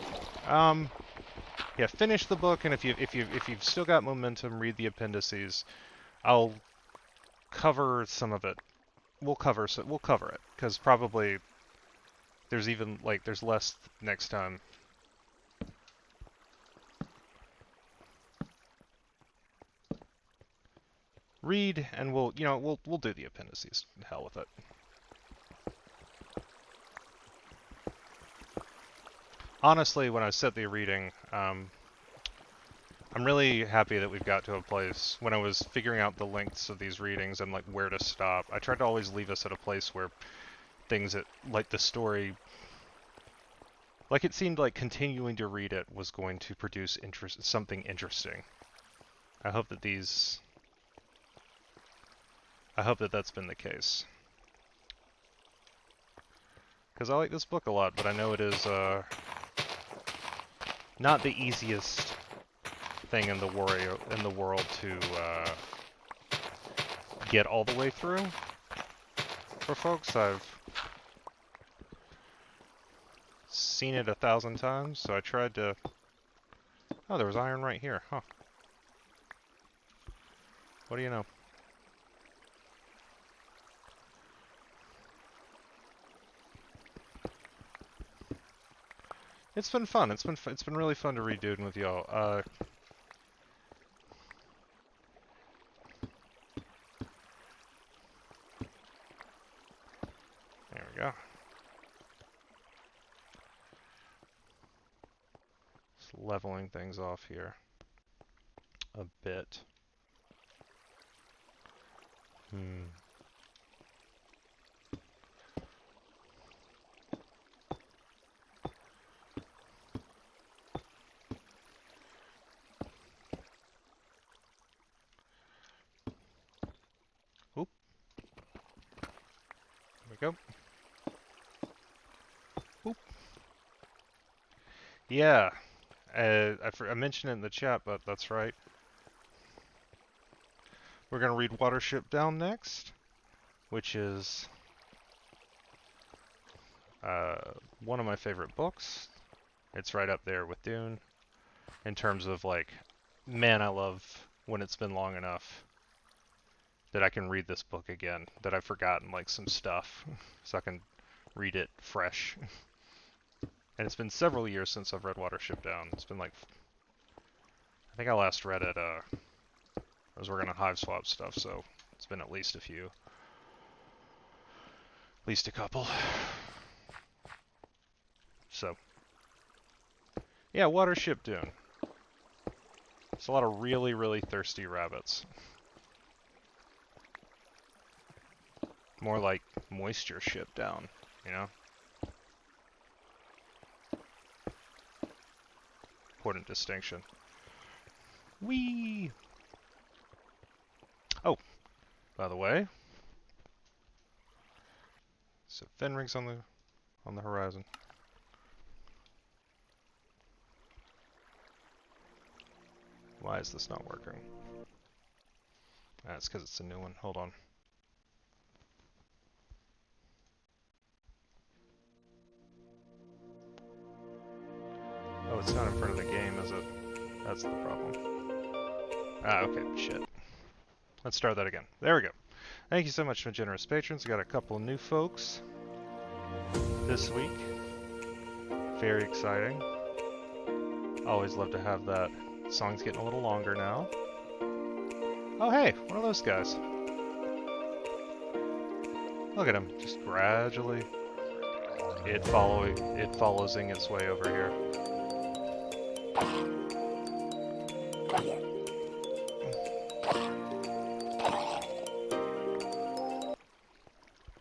Yeah, finish the book, and if you've still got momentum, read the appendices. I'll cover some of it. We'll cover it, because probably there's less next time. Read, and we'll do the appendices. Hell with it. honestly, when I set the reading, I'm really happy that we've got to a place when I was figuring out the lengths of these readings and like where to stop. I tried to always leave us at a place where things that like the story, like it seemed like continuing to read it was going to produce something interesting. I hope that that's been the case. Because I like this book a lot, but I know it is not the easiest thing in the world to get all the way through for folks. I've seen it 1,000 times, so I tried to... Oh, there was iron right here, huh. What do you know? It's been fun. It's been really fun to read Dune with y'all. There we go. Just leveling things off here a bit. Oop. There we go. Oop. Yeah. I mentioned it in the chat, but that's right. We're going to read Watership Down next, which is one of my favorite books. It's right up there with Dune in terms of like, man, I love when it's been long enough that I can read this book again, that I've forgotten like some stuff, so I can read it fresh. And it's been several years since I've read Watership Down. It's been like, I think I last read it, I was working on Hive Swap stuff, so it's been at least a few. At least a couple. So, yeah, Watership Dune. It's a lot of really, really thirsty rabbits. More like moisture ship down, you know? Important distinction. Whee! Oh, by the way, so Fenrig's on the horizon. Why is this not working? That's because it's a new one. Hold on. Oh, it's not in front of the game, is it? That's the problem. Ah, okay, shit. Let's start that again. There we go. Thank you so much, my generous patrons. We got a couple new folks this week. Very exciting. Always love to have that. Song's getting a little longer now. Oh, hey, one of those guys. Look at him, just gradually. It following its way over here.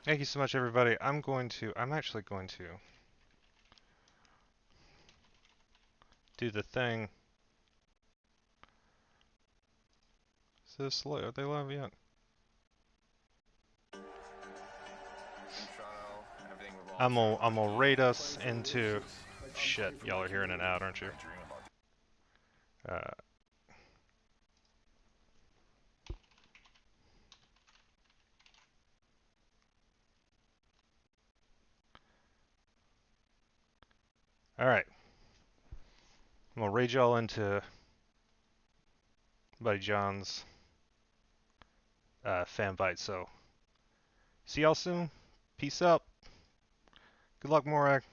Thank you so much, everybody. I'm actually going to do the thing. Is this live? Are they live yet? I'm gonna raid us into... Shit, y'all are hearing it out, aren't you? Alright. I'm gonna raid y'all into Buddy John's fan bite, so see y'all soon. Peace out. Good luck, Morag.